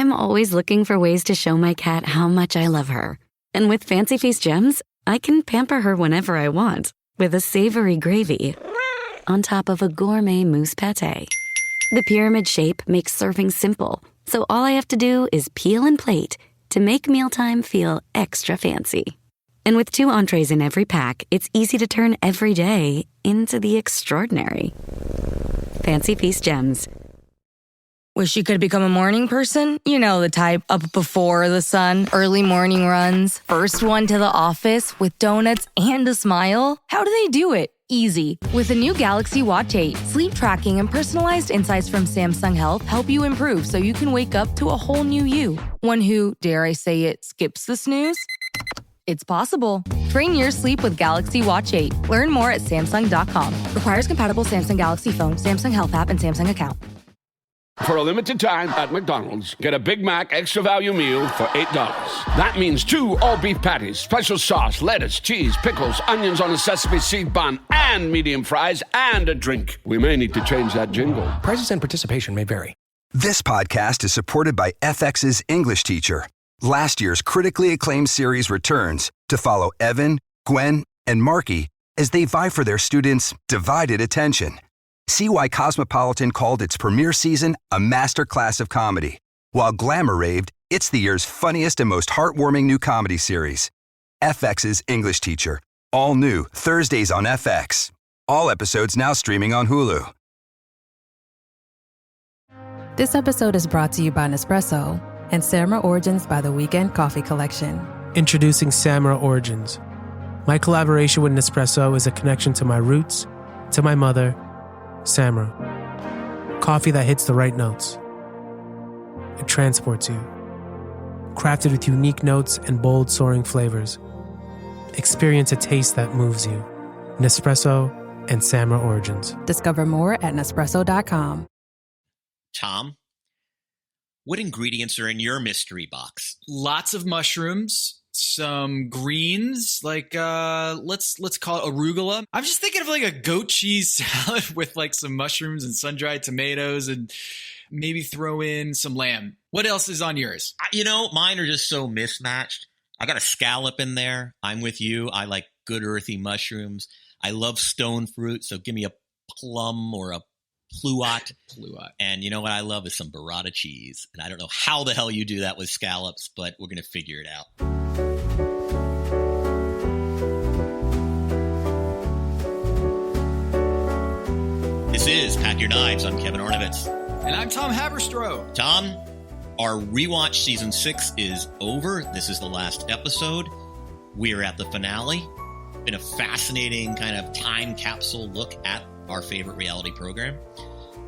I'm always looking for ways to show my cat how much I love her. And with Fancy Feast gems, I can pamper her whenever I want with a savory gravy on top of a gourmet mousse pâté. The pyramid shape makes serving simple, so all I have to do is peel and plate to make mealtime feel extra fancy. And with 2 entrees in every pack, it's easy to turn every day into the extraordinary. Fancy Feast gems. Wish you could become a morning person? You know the type, up before the sun, early morning runs, first one to the office with donuts and a smile. How do they do it? Easy. With the new Galaxy Watch 8, sleep tracking and personalized insights from Samsung Health help you improve so you can wake up to a whole new you. One who, dare I say it, skips the snooze? It's possible. Train your sleep with Galaxy Watch 8. Learn more at Samsung.com. Requires compatible Samsung Galaxy phone, Samsung Health app, and Samsung account. For a limited time at McDonald's, get a Big Mac extra value meal for $8. That means 2 all-beef patties, special sauce, lettuce, cheese, pickles, onions on a sesame seed bun, and medium fries, and a drink. We may need to change that jingle. Prices and participation may vary. This podcast is supported by FX's English teacher. Last year's critically acclaimed series returns to follow Evan, Gwen, and Marky as they vie for their students' divided attention. See why Cosmopolitan called its premiere season a masterclass of comedy, while Glamour raved it's the year's funniest and most heartwarming new comedy series. FX's English Teacher, all new Thursdays on FX. All episodes now streaming on Hulu. This episode is brought to you by Nespresso and Samara Origins by The Weekend Coffee Collection. Introducing Samara Origins. My collaboration with Nespresso is a connection to my roots, to my mother, Samara. Coffee that hits the right notes. It transports you. Crafted with unique notes and bold soaring flavors. Experience a taste that moves you. Nespresso and Samara Origins. Discover more at Nespresso.com. Tom, what ingredients are in your mystery box? Lots of mushrooms, some greens, like let's call it arugula. I'm just thinking of like a goat cheese salad with like some mushrooms and sun-dried tomatoes and maybe throw in some lamb. What else is on yours? Mine are just so mismatched. I got a scallop in there. I'm with you. I like good earthy mushrooms. I love stone fruit, so give me a plum or a pluot. And you know what I love is some burrata cheese. And I don't know how the hell you do that with scallops, but we're going to figure it out. This is Pack Your Knives. I'm Kevin Arnovitz. And I'm Tom Haberstroh. Tom, our rewatch season 6 is over. This is the last episode. We are at the finale. Been a fascinating kind of time capsule look at our favorite reality program.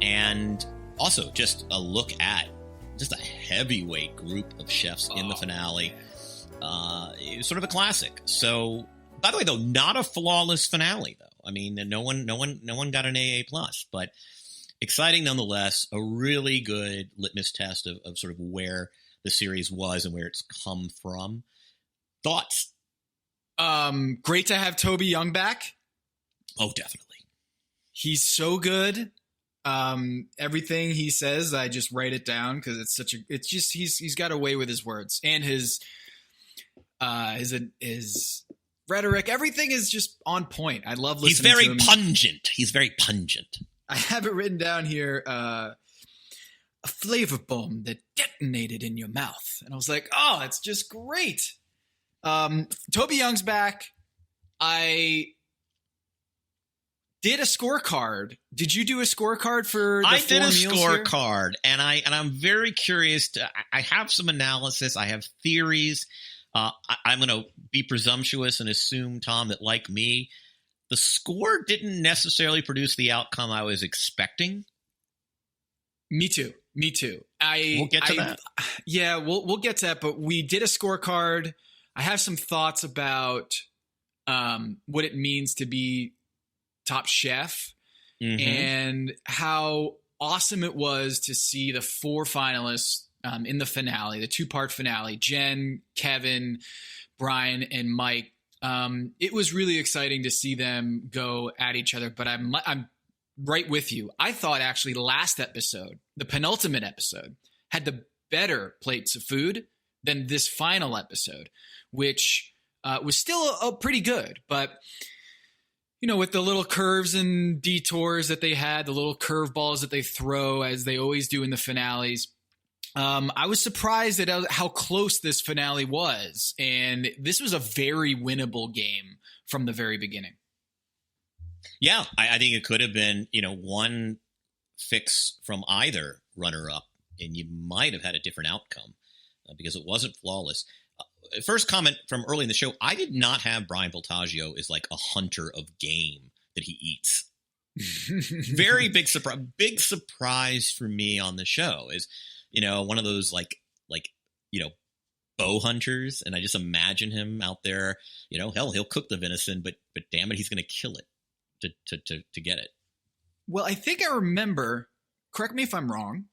And also just a look at just a heavyweight group of chefs in the finale. It was sort of a classic. So, by the way, though, not a flawless finale, though. I mean, no one got an AA+, but exciting nonetheless. A really good litmus test of sort of where the series was and where it's come from. Thoughts? Great to have Toby Young back. Oh, definitely. He's so good. Everything he says, I just write it down because he's got a way with his words and his rhetoric. Everything is just on point. I love listening to him. He's very pungent. I have it written down here. A flavor bomb that detonated in your mouth. And I was like, oh, it's just great. Toby Young's back. I did a scorecard. Did you do a scorecard for the I did a scorecard, and I'm very curious. I have some analysis. I have theories. I'm going to be presumptuous and assume, Tom, that like me, the score didn't necessarily produce the outcome I was expecting. Me too. We'll get to that. Yeah, we'll get to that. But we did a scorecard. I have some thoughts about what it means to be Top Chef and how awesome it was to see the 4 finalists in the finale, the 2-part finale, Jen, Kevin, Brian, and Mike. It was really exciting to see them go at each other, but I'm right with you. I thought actually last episode, the penultimate episode, had the better plates of food than this final episode, which was still pretty good. But, with the little curves and detours that they had, the little curveballs that they throw, as they always do in the finales, I was surprised at how close this finale was. And this was a very winnable game from the very beginning. Yeah, I think it could have been, one fix from either runner-up, and you might have had a different outcome because it wasn't flawless. First comment from early in the show, I did not have Brian Voltaggio as like a hunter of game that he eats. Very big surprise. Big surprise for me on the show is, one of those like bow hunters, and I just imagine him out there. Hell, he'll cook the venison, but damn it, he's going to kill it to get it. Well, I think I remember. Correct me if I'm wrong.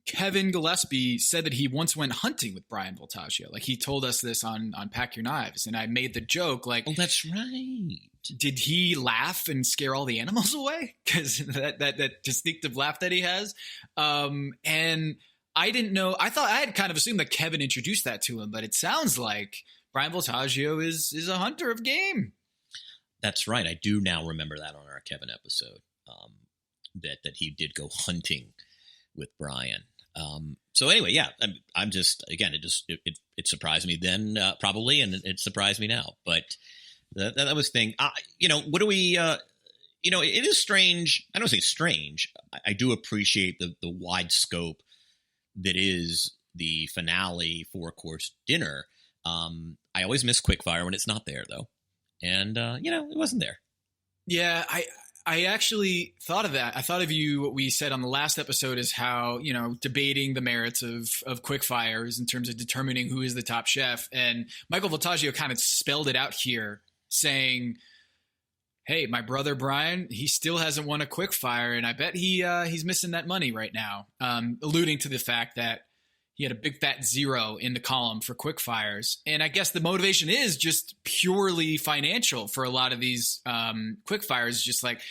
Kevin Gillespie said that he once went hunting with Brian Voltaggio. Like, he told us this on Pack Your Knives, and I made the joke like, "Oh, that's right." Did he laugh and scare all the animals away? Because that distinctive laugh that he has. And I didn't know. I had kind of assumed that Kevin introduced that to him, but it sounds like Brian Voltaggio is a hunter of game. That's right. I do now remember that on our Kevin episode. That he did go hunting with Brian. So anyway, yeah, I'm just, again, it surprised me then, probably, and it surprised me now, but that was thing. What do we, it is strange. I don't say strange. I do appreciate the wide scope that is the finale 4-course dinner. I always miss Quickfire when it's not there, though. And, it wasn't there. Yeah, I actually thought of that. I thought of what we said on the last episode is how, debating the merits of quick fires in terms of determining who is the top chef. And Michael Voltaggio kind of spelled it out here saying, hey, my brother Brian, he still hasn't won a quick fire, and I bet he's missing that money right now, alluding to the fact that he had a big fat 0 in the column for quick fires. And I guess the motivation is just purely financial for a lot of these quick fires. Just like,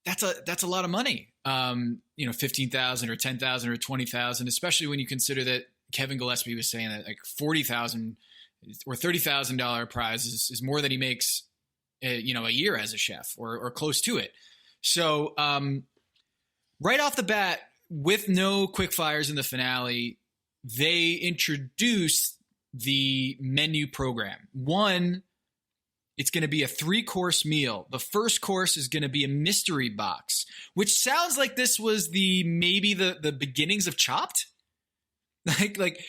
that's a lot of money. 15,000 or 10,000 or 20,000, especially when you consider that Kevin Gillespie was saying that like $40,000 or $30,000 prize is more than he makes, a year as a chef or close to it. So right off the bat, with no quick fires in the finale, they introduced the menu program. One, it's going to be a 3-course meal. The first course is going to be a mystery box, which sounds like this was maybe the beginnings of Chopped. Like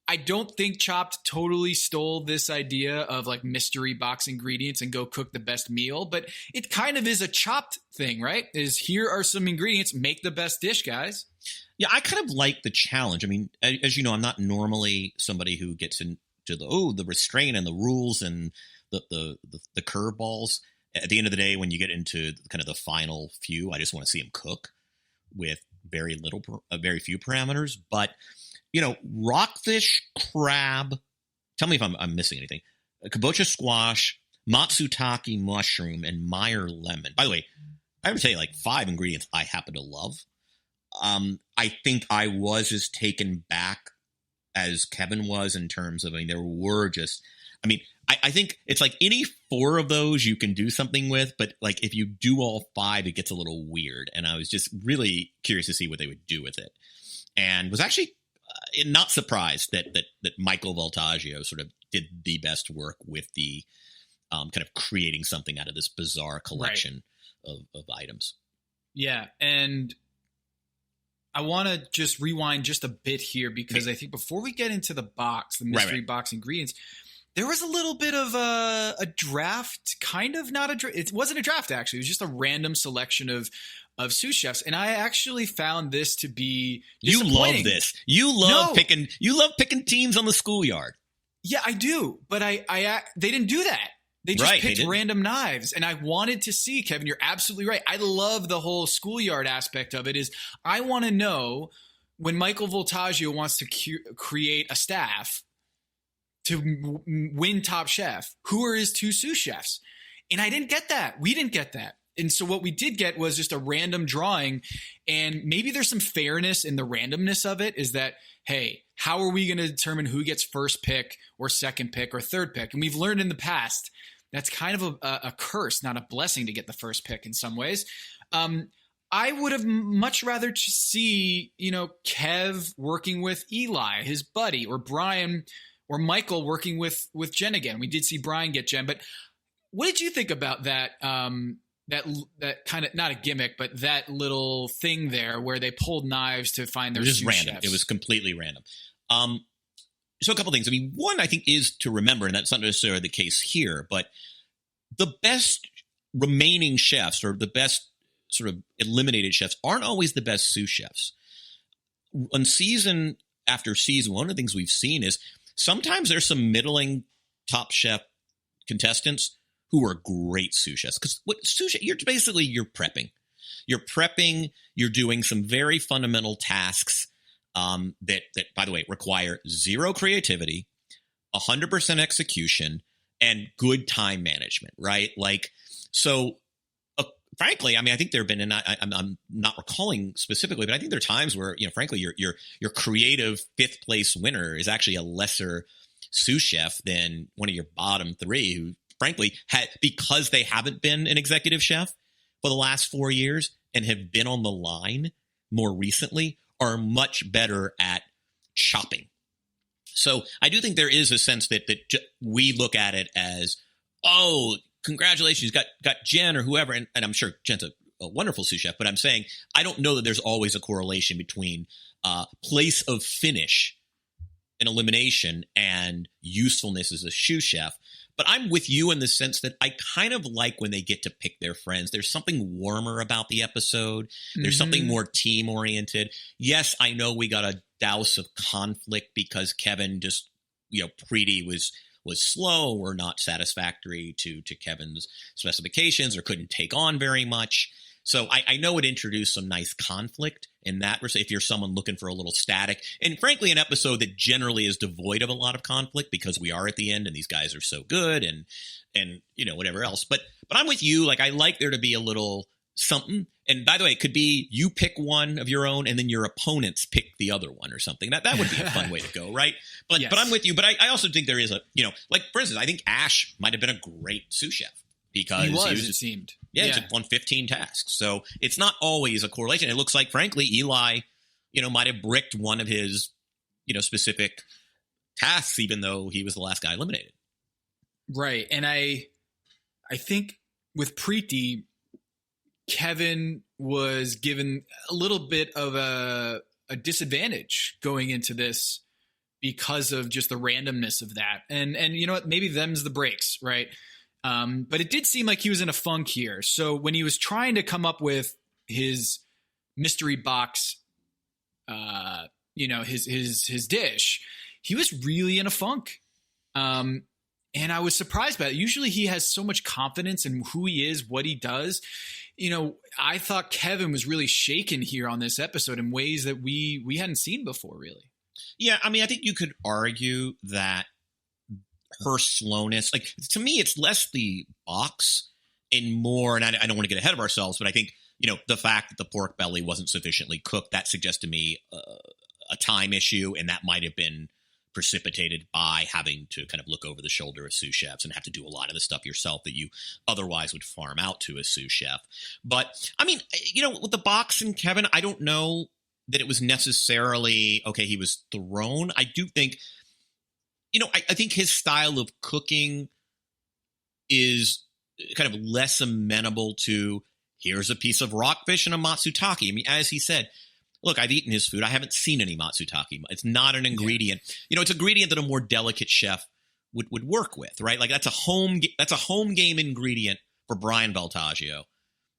I don't think Chopped totally stole this idea of like mystery box ingredients and go cook the best meal, but it kind of is a Chopped thing, right? Is here are some ingredients, make the best dish, guys. Yeah, I kind of like the challenge. I mean, as you know, I'm not normally somebody who gets into the restraint and the rules and the curveballs. At the end of the day, when you get into kind of the final few, I just want to see him cook with very few parameters. But rockfish, crab. Tell me if I'm missing anything. Kabocha squash, matsutake mushroom, and Meyer lemon. By the way, I would say like 5 ingredients I happen to love. I think I was as taken back as Kevin was in terms of, there were just, I think it's like any 4 of those you can do something with, but like if you do all 5, it gets a little weird. And I was just really curious to see what they would do with it, and was actually not surprised that Michael Voltaggio sort of did the best work with the kind of creating something out of this bizarre collection of items. Yeah, and I want to just rewind just a bit here because I think before we get into the mystery box ingredients, there was a little bit of a draft, kind of not a draft. It wasn't a draft, actually. It was just a random selection of sous chefs. And I actually found this to be disappointing. You love this. You love picking teams on the schoolyard. Yeah, I do. But they didn't do that. They just picked random knives. And I wanted to see, Kevin, you're absolutely right. I love the whole schoolyard aspect of it. I want to know when Michael Voltaggio wants to create a staff to win Top Chef, who are his 2 sous chefs? And I didn't get that. We didn't get that. And so what we did get was just a random drawing, and maybe there's some fairness in the randomness of it, is that, hey, how are we going to determine who gets first pick or second pick or third pick? And we've learned in the past that's kind of a curse, not a blessing, to get the first pick in some ways. I would have much rather to see, Kev working with Eli, his buddy, or Brian or Michael working with Jen again. We did see Brian get Jen, but what did you think about that? That kind of, not a gimmick, but that little thing there where they pulled knives to find their sous random. chefs. It was completely random. So a couple things. I mean, one, I think, is to remember, and that's not necessarily the case here, but the best remaining chefs, or the best sort of eliminated chefs, aren't always the best sous chefs. On season after season, one of the things we've seen is sometimes there's some middling Top Chef contestants who are great sous chefs. Because what sous chef, you're prepping. You're prepping. You're doing some very fundamental tasks that, by the way, require zero creativity, 100% execution, and good time management. Right? Like, so. Frankly, I mean, I think there have been, and I'm not recalling specifically, but I think there are times where, frankly, your creative fifth place winner is actually a lesser sous chef than one of your bottom three, who, frankly, because they haven't been an executive chef for the last 4 years and have been on the line more recently, are much better at chopping. So I do think there is a sense that we look at it as, oh, congratulations, got Jen or whoever, and I'm sure Jen's a wonderful sous chef, but I'm saying I don't know that there's always a correlation between place of finish in elimination and usefulness as a sous chef. But I'm with you in the sense that I kind of like when they get to pick their friends. There's something warmer about the episode. There's something more team-oriented. Yes, I know we got a douse of conflict because Kevin just, Preeti was slow or not satisfactory to Kevin's specifications, or couldn't take on very much. So I know it introduced some nice conflict in that. If you're someone looking for a little static, and frankly, an episode that generally is devoid of a lot of conflict because we are at the end and these guys are so good and whatever else. But I'm with you. Like, I like there to be a little something. And by the way, it could be you pick one of your own and then your opponents pick the other one or something. That would be a fun way to go, right? But yes. But I'm with you. But I also think there is like, for instance, I think Ash might have been a great sous chef because he was it seemed. Yeah, he won 15 tasks. So it's not always a correlation. It looks like, frankly, Eli, might have bricked one of his, specific tasks, even though he was the last guy eliminated. Right. And I think with Preeti, Kevin was given a little bit of a disadvantage going into this because of just the randomness of that. And you know what? Maybe them's the breaks, right? But it did seem like he was in a funk here. So when he was trying to come up with his mystery box, his dish, he was really in a funk. And I was surprised by it. Usually he has so much confidence in who he is, what he does. I thought Kevin was really shaken here on this episode in ways that we hadn't seen before, really. Yeah, I mean, I think you could argue that her slowness, like, to me, it's less the box and more, and I don't want to get ahead of ourselves, but I think, the fact that the pork belly wasn't sufficiently cooked, that suggests to me a time issue, and that might have been precipitated by having to kind of look over the shoulder of sous chefs and have to do a lot of the stuff yourself that you otherwise would farm out to a sous chef. But I mean, with the box and Kevin, I don't know that it was necessarily, okay, he was thrown. I do think, I think his style of cooking is kind of less amenable to, here's a piece of rockfish and a matsutake. I mean, as he said, look, I've eaten his food. I haven't seen any matsutake. It's not an ingredient. Yeah. It's an ingredient that a more delicate chef would work with, right? Like that's a home game ingredient for Brian Valtaggio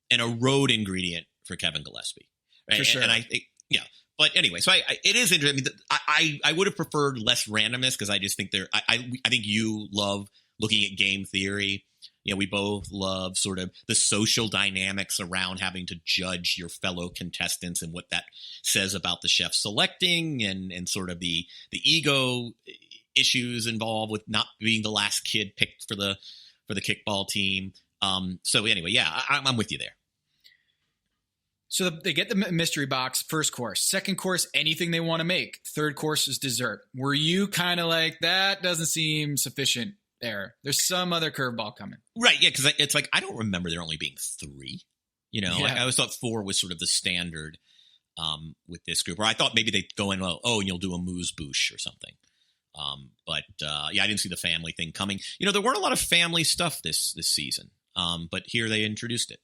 and a road ingredient for Kevin Gillespie. Right? For sure. And I think, yeah. But anyway, so it is interesting. I mean, I would have preferred less randomness because I just think I think you love looking at game theory. We both love sort of the social dynamics around having to judge your fellow contestants and what that says about the chef selecting and sort of the ego issues involved with not being the last kid picked for the kickball team. So anyway, yeah, I'm with you there. So they get the mystery box, first course. Second course, anything they want to make. Third course is dessert. Were you kind of like, that doesn't seem sufficient there? There's some other curveball coming. Right, yeah, because it's like, I don't remember there only being 3. Yeah. Like I always thought 4 was sort of the standard with this group. Or I thought maybe they'd go in, and you'll do a moose-bouche or something. But I didn't see the family thing coming. There weren't a lot of family stuff this season, but here they introduced it.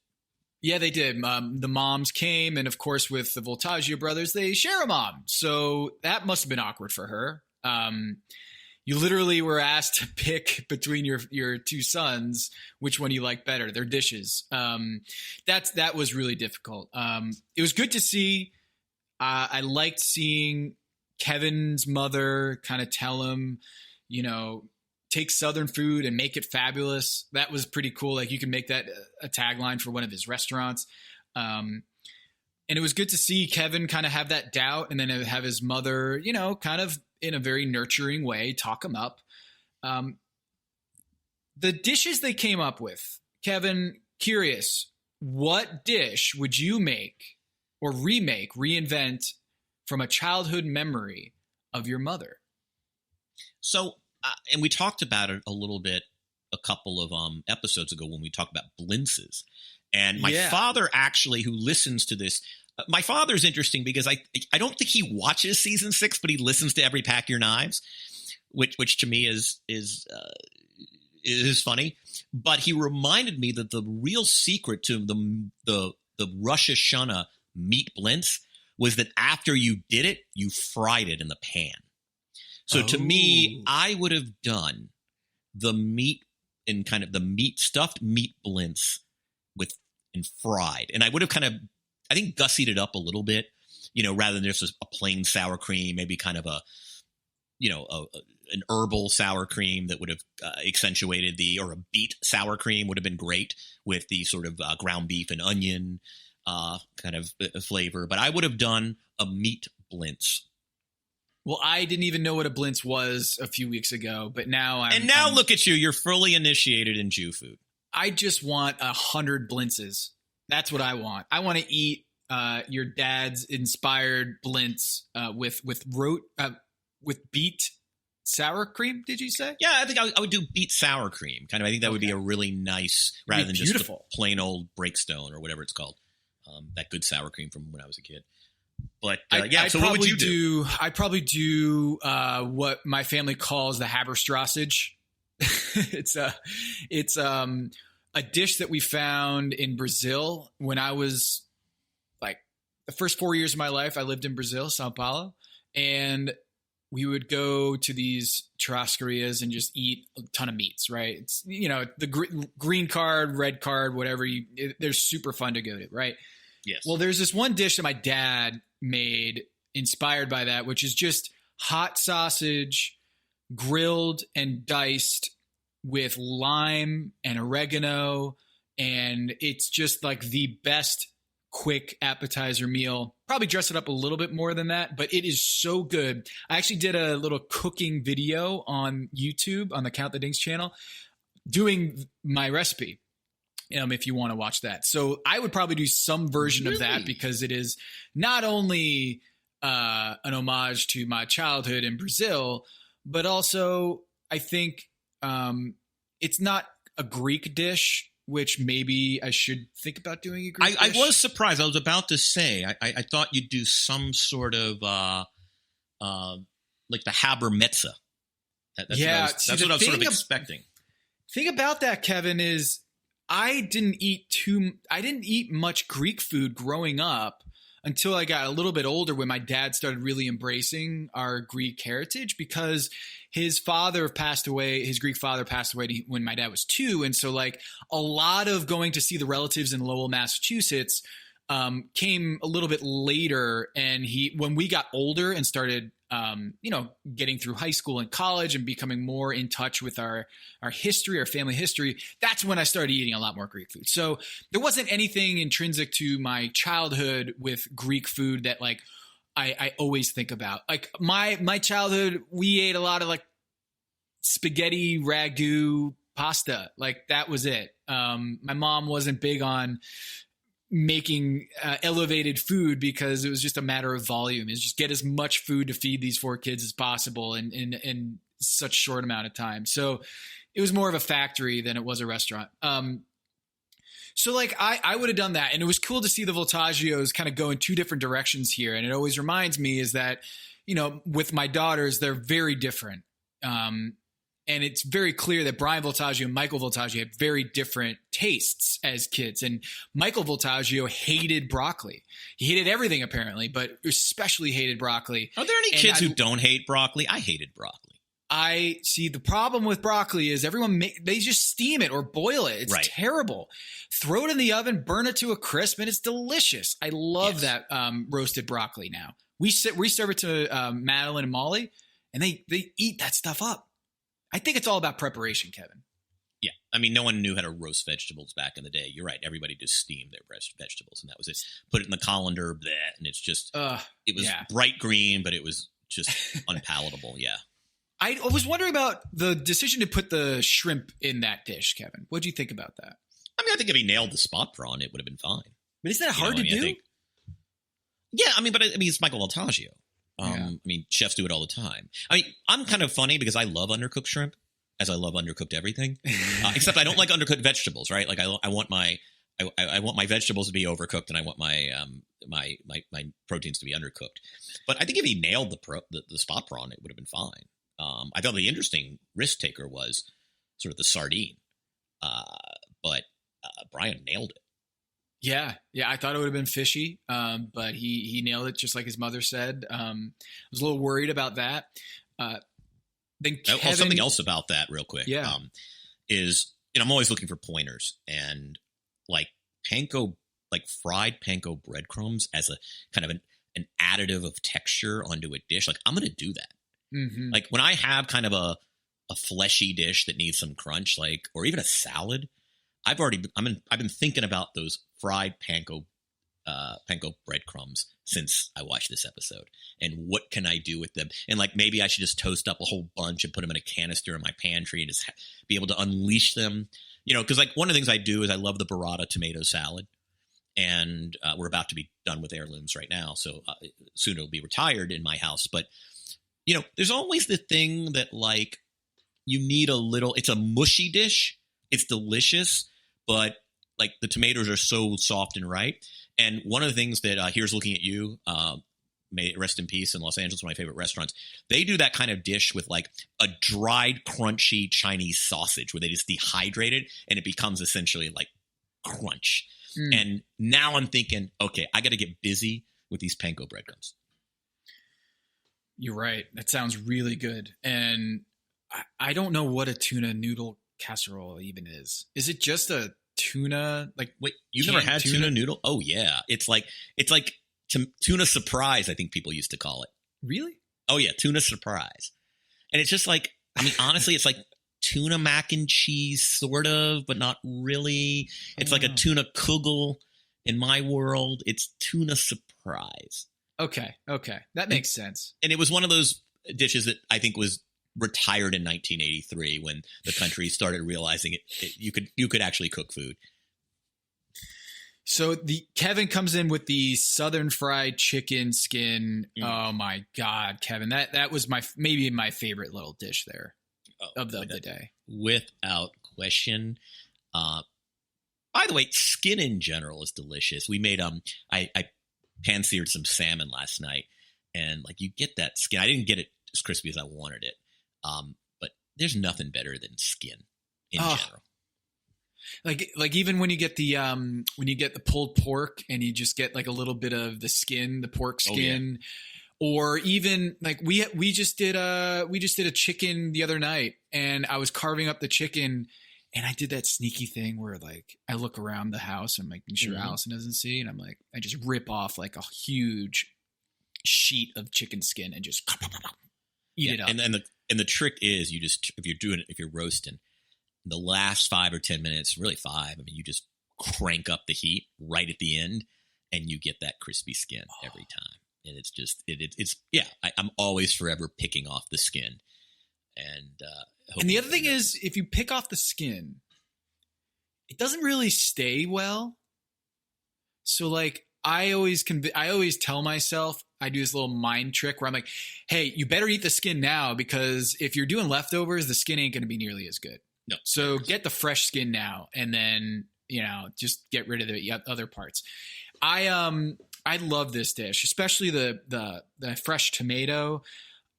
Yeah, they did. The moms came, and of course, with the Voltaggio brothers, they share a mom. So that must have been awkward for her. You literally were asked to pick between your 2 sons which one you like better, their dishes. That was really difficult. It was good to see. I liked seeing Kevin's mother kind of tell him, take Southern food and make it fabulous. That was pretty cool. Like, you can make that a tagline for one of his restaurants. And it was good to see Kevin kind of have that doubt, and then have his mother, kind of in a very nurturing way, talk him up. The dishes they came up with, Kevin, curious, what dish would you make or reinvent from a childhood memory of your mother? So, and we talked about it a little bit a couple of episodes ago when we talked about blintzes. And my father, actually, who listens to this, my father's interesting because I don't think he watches season 6, but he listens to every Pack Your Knives, which to me is funny. But he reminded me that the real secret to the Rosh Hashanah meat blintz was that after you did it, you fried it in the pan. So to me, I would have done the meat in kind of the stuffed meat blintz and fried. And I would have kind of, I think, gussied it up a little bit, rather than just a plain sour cream, maybe kind of an herbal sour cream that would have accentuated or a beet sour cream would have been great with the sort of ground beef and onion kind of flavor. But I would have done a meat blintz. Well, I didn't even know what a blintz was a few weeks ago, but now look at you. You're fully initiated in Jew food. I just want 100 blintzes. That's what I want. I want to eat your dad's inspired blintz with beet sour cream. Did you say? Yeah, I think I would do beet sour cream. Kind of. I think that would be a really nice, rather than just the plain old Breakstone or whatever it's called. That good sour cream from when I was a kid. But so what would you do? I'd probably do what my family calls the Haberstrassage. It's a dish that we found in Brazil when I was like the first 4 years of my life. I lived in Brazil, Sao Paulo, and we would go to these churrascarias and just eat a ton of meats. Right? It's the green card, red card, whatever. They're super fun to go to. Right? Yes. Well, there's this one dish that my dad made inspired by that, which is just hot sausage grilled and diced with lime and oregano. And it's just like the best quick appetizer meal. Probably dress it up a little bit more than that, but it is so good. I actually did a little cooking video on YouTube on the Count the Dings channel doing my recipe. If you want to watch that. So I would probably do some version of that because it is not only an homage to my childhood in Brazil, but also I think it's not a Greek dish, which maybe I should think about doing a Greek dish. I was surprised. I was about to say, I thought you'd do some sort of like the Haber Metzah. That's what I was sort of expecting. Thing about that, Kevin, is I didn't eat much Greek food growing up until I got a little bit older, when my dad started really embracing our Greek heritage, because his father passed away. His Greek father passed away when my dad was 2. And so like a lot of going to see the relatives in Lowell, Massachusetts came a little bit later. And when we got older and started, getting through high school and college and becoming more in touch with our history, our family history, that's when I started eating a lot more Greek food. So there wasn't anything intrinsic to my childhood with Greek food that like I always think about. Like my childhood, we ate a lot of like spaghetti ragu pasta. Like that was it. My mom wasn't big on making elevated food because it was just a matter of volume. Is just get as much food to feed these 4 kids as possible in such short amount of time. So it was more of a factory than it was a restaurant. So like I would have done that. And it was cool to see the Voltaggios kind of go in 2 different directions here. And it always reminds me is that, you know, with my daughters, they're very different. And it's very clear that Brian Voltaggio and Michael Voltaggio had very different tastes as kids. And Michael Voltaggio hated broccoli. He hated everything apparently, but especially hated broccoli. Are there any kids who don't hate broccoli? I hated broccoli. I see the problem with broccoli is they just steam it or boil it. It's terrible. Throw it in the oven, burn it to a crisp, and it's delicious. I love that roasted broccoli now. We serve it to Madeline and Molly, and they eat that stuff up. I think it's all about preparation, Kevin. Yeah. I mean, no one knew how to roast vegetables back in the day. You're right. Everybody just steamed their vegetables, and that was it. Put it in the colander, and it's just it was bright green, but it was just unpalatable. Yeah. I was wondering about the decision to put the shrimp in that dish, Kevin. What do you think about that? I mean, I think if he nailed the spot prawn, it would have been fine. But isn't that hard to do? It's Michael Voltaggio. I mean, chefs do it all the time. I mean, I'm kind of funny because I love undercooked shrimp, as I love undercooked everything. Except I don't like undercooked vegetables, right? Like I want my vegetables to be overcooked, and I want my proteins to be undercooked. But I think if he nailed the spot prawn, it would have been fine. I thought the interesting risk taker was sort of the sardine, but Brian nailed it. Yeah, I thought it would have been fishy, but he nailed it just like his mother said. I was a little worried about that. Then Kevin, something else about that, real quick. Yeah, is I'm always looking for pointers, and like panko, like fried panko breadcrumbs as a kind of an additive of texture onto a dish. Like I'm going to do that. Mm-hmm. Like when I have kind of a fleshy dish that needs some crunch, like, or even a salad, I've been thinking about those fried panko breadcrumbs since I watched this episode, and what can I do with them? And like, maybe I should just toast up a whole bunch and put them in a canister in my pantry and just be able to unleash them, you know, cause like one of the things I do is I love the burrata tomato salad, and we're about to be done with heirlooms right now. So soon it'll be retired in my house, but you know, there's always the thing that like you need it's a mushy dish. It's delicious, but like the tomatoes are so soft and ripe. And one of the things that Here's Looking at You, may rest in peace, in Los Angeles, one of my favorite restaurants, they do that kind of dish with like a dried, crunchy Chinese sausage where they just dehydrate it and it becomes essentially like crunch. And now I'm thinking, okay, I got to get busy with these panko breadcrumbs. You're right. That sounds really good. And I don't know what a tuna noodle casserole even is. Is it just a tuna? Like, wait, you've never had tuna noodle? Oh yeah, it's like tuna surprise. I think people used to call it. Really? Oh yeah, tuna surprise. And it's just like, I mean, honestly, it's like tuna mac and cheese, sort of, but not really. It's like a tuna kugel. In my world, it's tuna surprise. Okay, that makes sense. And it was one of those dishes that I think was retired in 1983 when the country started realizing you could actually cook food. So Kevin comes in with the Southern fried chicken skin. Oh my God, Kevin, that was maybe my favorite little dish there of the day, without question. By the way, skin in general is delicious. We made I pan-seared some salmon last night, and like you get that skin. I didn't get it as crispy as I wanted it, but there's nothing better than skin in general. Like even when you get the pulled pork and you just get like a little bit of the skin, the pork skin, or even like we just did a chicken the other night, and I was carving up the chicken. And I did that sneaky thing where like I look around the house and making sure Allison doesn't see. And I'm like, I just rip off like a huge sheet of chicken skin and just eat it up. And the trick is if you're roasting, the last 5 or 10 minutes, really 5, I mean, you just crank up the heat right at the end and you get that crispy skin every time. And it's just, I'm always forever picking off the skin. And the other thing is, if you pick off the skin, it doesn't really stay well. So like I always tell myself, I do this little mind trick where I'm like, hey, you better eat the skin now, because if you're doing leftovers, the skin ain't going to be nearly as good. No. So get the fresh skin now, and then, just get rid of the other parts. I love this dish, especially the fresh tomato.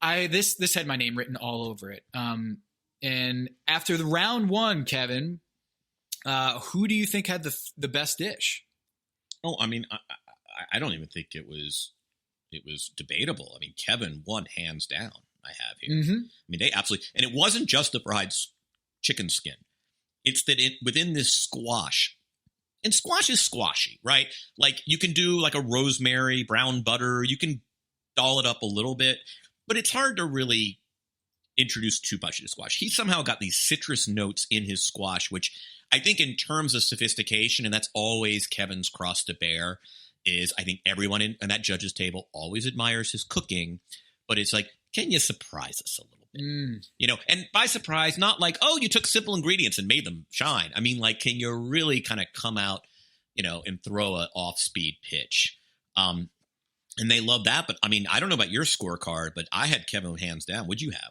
This had my name written all over it. And after the round one, Kevin, who do you think had the best dish? Oh, I mean, I don't even think it was debatable. I mean, Kevin won hands down. I have here. Mm-hmm. I mean, they absolutely, and it wasn't just the fried chicken skin. It's that within this squash, and squash is squashy, right? Like you can do like a rosemary, brown butter. You can doll it up a little bit, but it's hard to really introduce too much to squash. He somehow got these citrus notes in his squash, which I think in terms of sophistication, and that's always Kevin's cross to bear, is I think everyone in that judge's table always admires his cooking, but it's like, can you surprise us a little bit? And by surprise, not like, oh, you took simple ingredients and made them shine. I mean, like, can you really kind of come out, and throw an off-speed pitch? And they love that. But I mean, I don't know about your scorecard, but I had Kevin hands down. What'd you have?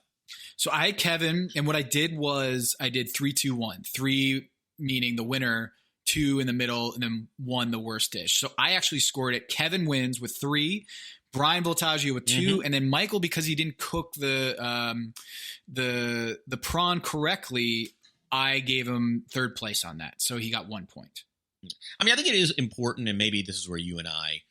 So I had Kevin, and what I did was I did 3, 2, 1. 3 meaning the winner, 2 in the middle, and then 1 the worst dish. So I actually scored it. Kevin wins with 3, Brian Voltaggio with 2, and then Michael, because he didn't cook the prawn correctly, I gave him 3rd place on that. So he got 1 point. I mean, I think it is important, and maybe this is where you and I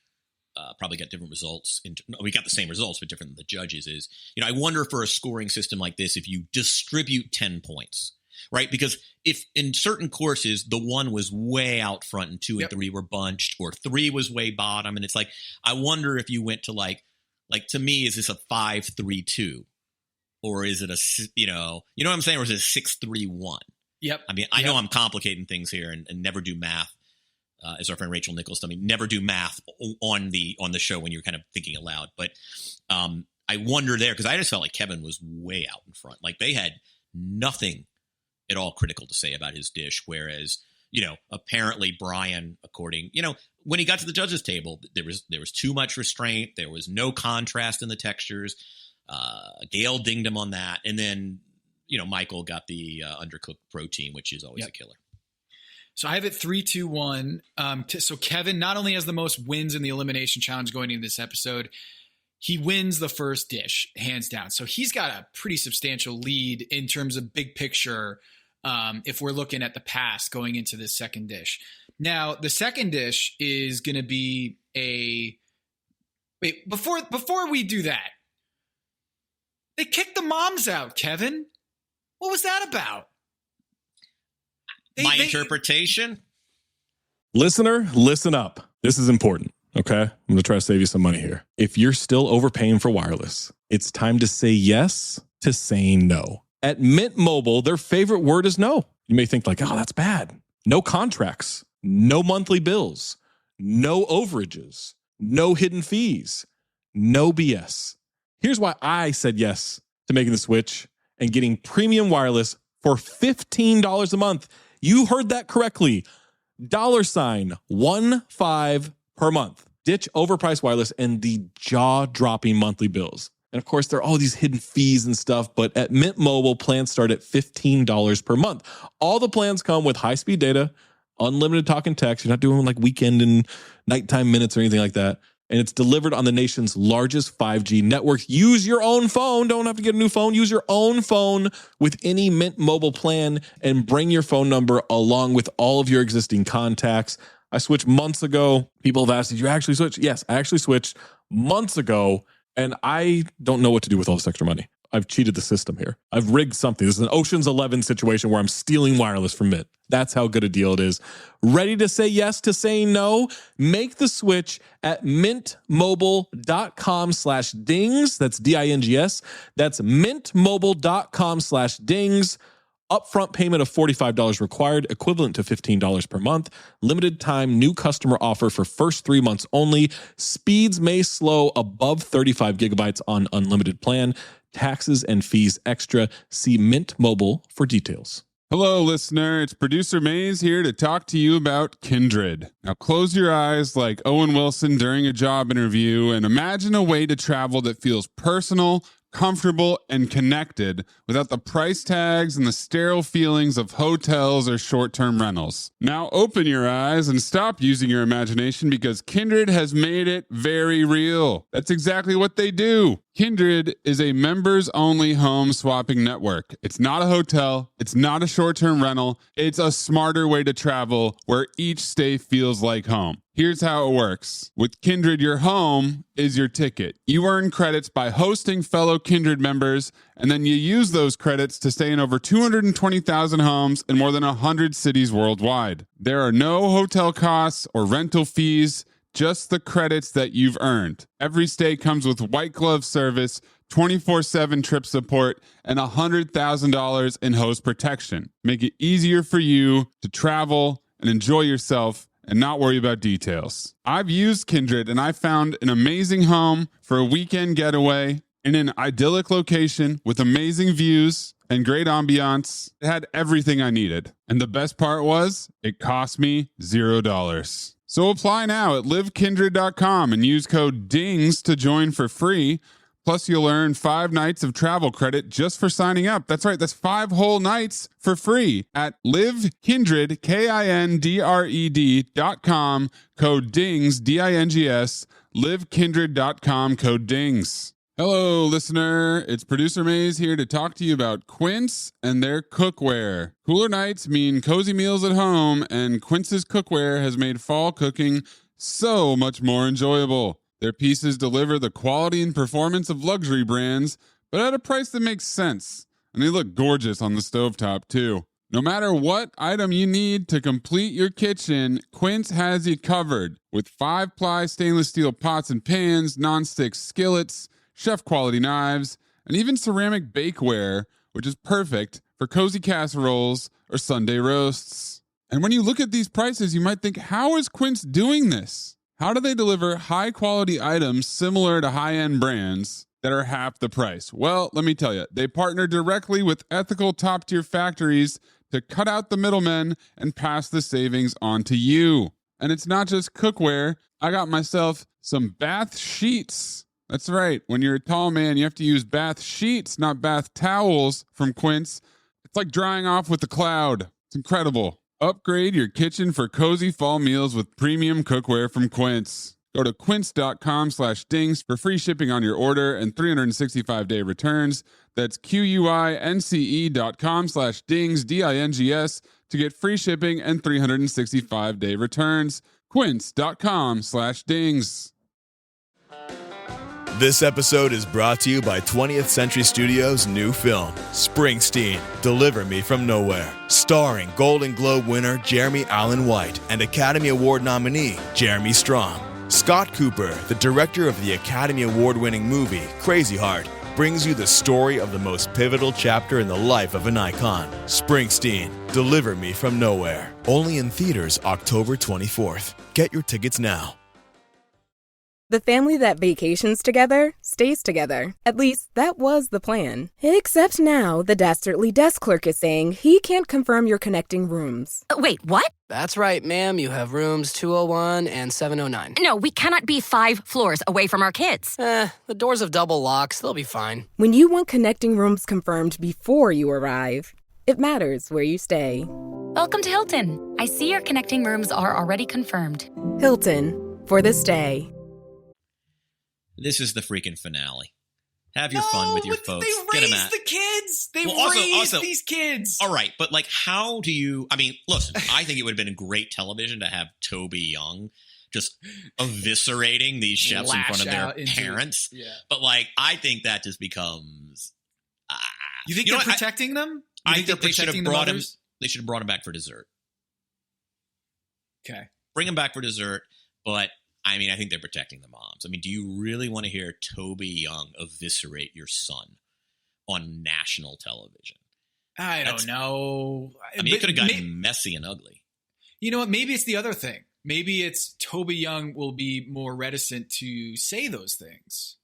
probably got different results. We got the same results, but different than the judges is, I wonder for a scoring system like this, if you distribute 10 points, right? Because if in certain courses, the 1 was way out front and 2 and 3 were bunched, or 3 was way bottom. And it's like, I wonder if you went to like to me, is this a 5-3-2, or is it a, you know what I'm saying? Or is it a 6-3-1? Yep. I mean, I know I'm complicating things here and never do math. As our friend Rachel Nichols told me, never do math on the show when you're kind of thinking aloud. But I wonder there, because I just felt like Kevin was way out in front. Like they had nothing at all critical to say about his dish, whereas apparently Brian, according when he got to the judges table, there was too much restraint. There was no contrast in the textures. Gail dinged him on that, and then Michael got the undercooked protein, which is always a killer. So I have it 3, 2, 1. So Kevin not only has the most wins in the elimination challenge going into this episode, he wins the first dish hands down. So he's got a pretty substantial lead in terms of big picture. If we're looking at the past going into this second dish. Now the second dish is going to be before we do that, they kicked the moms out, Kevin. What was that about? My interpretation? Listener, listen up. This is important, okay? I'm going to try to save you some money here. If you're still overpaying for wireless, it's time to say yes to saying no. At Mint Mobile, their favorite word is no. You may think like, oh, that's bad. No contracts, no monthly bills, no overages, no hidden fees, no BS. Here's why I said yes to making the switch and getting premium wireless for $15 a month. You heard that correctly. $15 per month. Ditch overpriced wireless and the jaw-dropping monthly bills. And of course, there are all these hidden fees and stuff, but at Mint Mobile, plans start at $15 per month. All the plans come with high-speed data, unlimited talk and text. You're not doing like weekend and nighttime minutes or anything like that. And it's delivered on the nation's largest 5G network. Use your own phone. Don't have to get a new phone. Use your own phone with any Mint Mobile plan and bring your phone number along with all of your existing contacts. I switched months ago. People have asked, did you actually switch? Yes, I actually switched months ago, and I don't know what to do with all this extra money. I've cheated the system here. I've rigged something. This is an Ocean's 11 situation where I'm stealing wireless from Mint. That's how good a deal it is. Ready to say yes to saying no? Make the switch at mintmobile.com/dings. That's D-I-N-G-S. That's mintmobile.com/dings. Upfront payment of $45 required, equivalent to $15 per month. Limited time new customer offer for first 3 months only. Speeds may slow above 35 gigabytes on unlimited plan. Taxes and fees extra. See Mint Mobile for details. Hello, listener. It's producer Maze here to talk to you about Kindred. Now, close your eyes like Owen Wilson during a job interview and imagine a way to travel that feels personal, comfortable, and connected without the price tags and the sterile feelings of hotels or short-term rentals. Now, open your eyes and stop using your imagination because Kindred has made it very real. That's exactly what they do. Kindred is a members-only home swapping network. It's not a hotel. It's not a short-term rental. It's a smarter way to travel where each stay feels like home. Here's how it works. With Kindred, your home is your ticket. You earn credits by hosting fellow Kindred members, and then you use those credits to stay in over 220,000 homes in more than 100 cities worldwide. There are no hotel costs or rental fees, just the credits that you've earned. Every stay comes with white glove service, 24/7 trip support, and $100,000 in host protection. Make it easier for you to travel and enjoy yourself and not worry about details. I've used Kindred and I found an amazing home for a weekend getaway in an idyllic location with amazing views and great ambiance. It had everything I needed. And the best part was, it cost me $0. So apply now at livekindred.com and use code DINGS to join for free. Plus, you'll earn 5 nights of travel credit just for signing up. That's right, that's 5 whole nights for free at livekindred, KINDRED.com, code DINGS, DINGS, livekindred.com, code DINGS. Hello, listener. It's producer Maze here to talk to you about Quince and their cookware. Cooler nights mean cozy meals at home, and Quince's cookware has made fall cooking so much more enjoyable. Their pieces deliver the quality and performance of luxury brands, but at a price that makes sense. And they look gorgeous on the stovetop, too. No matter what item you need to complete your kitchen, Quince has you covered. With 5-ply stainless steel pots and pans, nonstick skillets, chef-quality knives, and even ceramic bakeware, which is perfect for cozy casseroles or Sunday roasts. And when you look at these prices, you might think, how is Quince doing this? How do they deliver high-quality items similar to high-end brands that are half the price? Well, let me tell you, they partner directly with ethical top-tier factories to cut out the middlemen and pass the savings on to you. And it's not just cookware. I got myself some bath sheets. That's right. When you're a tall man, you have to use bath sheets, not bath towels from Quince. It's like drying off with the cloud. It's incredible. Upgrade your kitchen for cozy fall meals with premium cookware from Quince. Go to quince.com/dings for free shipping on your order and 365-day returns. That's QUINCE.com/dings, DINGS, to get free shipping and 365-day returns. Quince.com/dings. This episode is brought to you by 20th Century Studios' new film, Springsteen, Deliver Me From Nowhere, starring Golden Globe winner Jeremy Allen White and Academy Award nominee Jeremy Strong. Scott Cooper, the director of the Academy Award-winning movie Crazy Heart, brings you the story of the most pivotal chapter in the life of an icon. Springsteen, Deliver Me From Nowhere. Only in theaters October 24th. Get your tickets now. The family that vacations together stays together. At least, that was the plan. Except now, the Dastardly desk clerk is saying he can't confirm your connecting rooms. Wait, what? That's right, ma'am. You have rooms 201 and 709. No, we cannot be 5 floors away from our kids. The doors have double locks. They'll be fine. When you want connecting rooms confirmed before you arrive, it matters where you stay. Welcome to Hilton. I see your connecting rooms are already confirmed. Hilton, for the stay. This is the freaking finale. Have your fun with your folks. They raised the kids. They raised these kids. All right, but like, how do you? I mean, listen. I think it would have been great television to have Toby Young just eviscerating these chefs in front of their parents. Yeah. But like, I think that just becomes. You think they're protecting them? I think they should have brought him. They should have brought him back for dessert. Okay, bring him back for dessert, but. I mean, I think they're protecting the moms. I mean, do you really want to hear Toby Young eviscerate your son on national television? I don't know. I mean, it could have gotten messy and ugly. You know what? Maybe it's the other thing. Maybe it's Toby Young will be more reticent to say those things.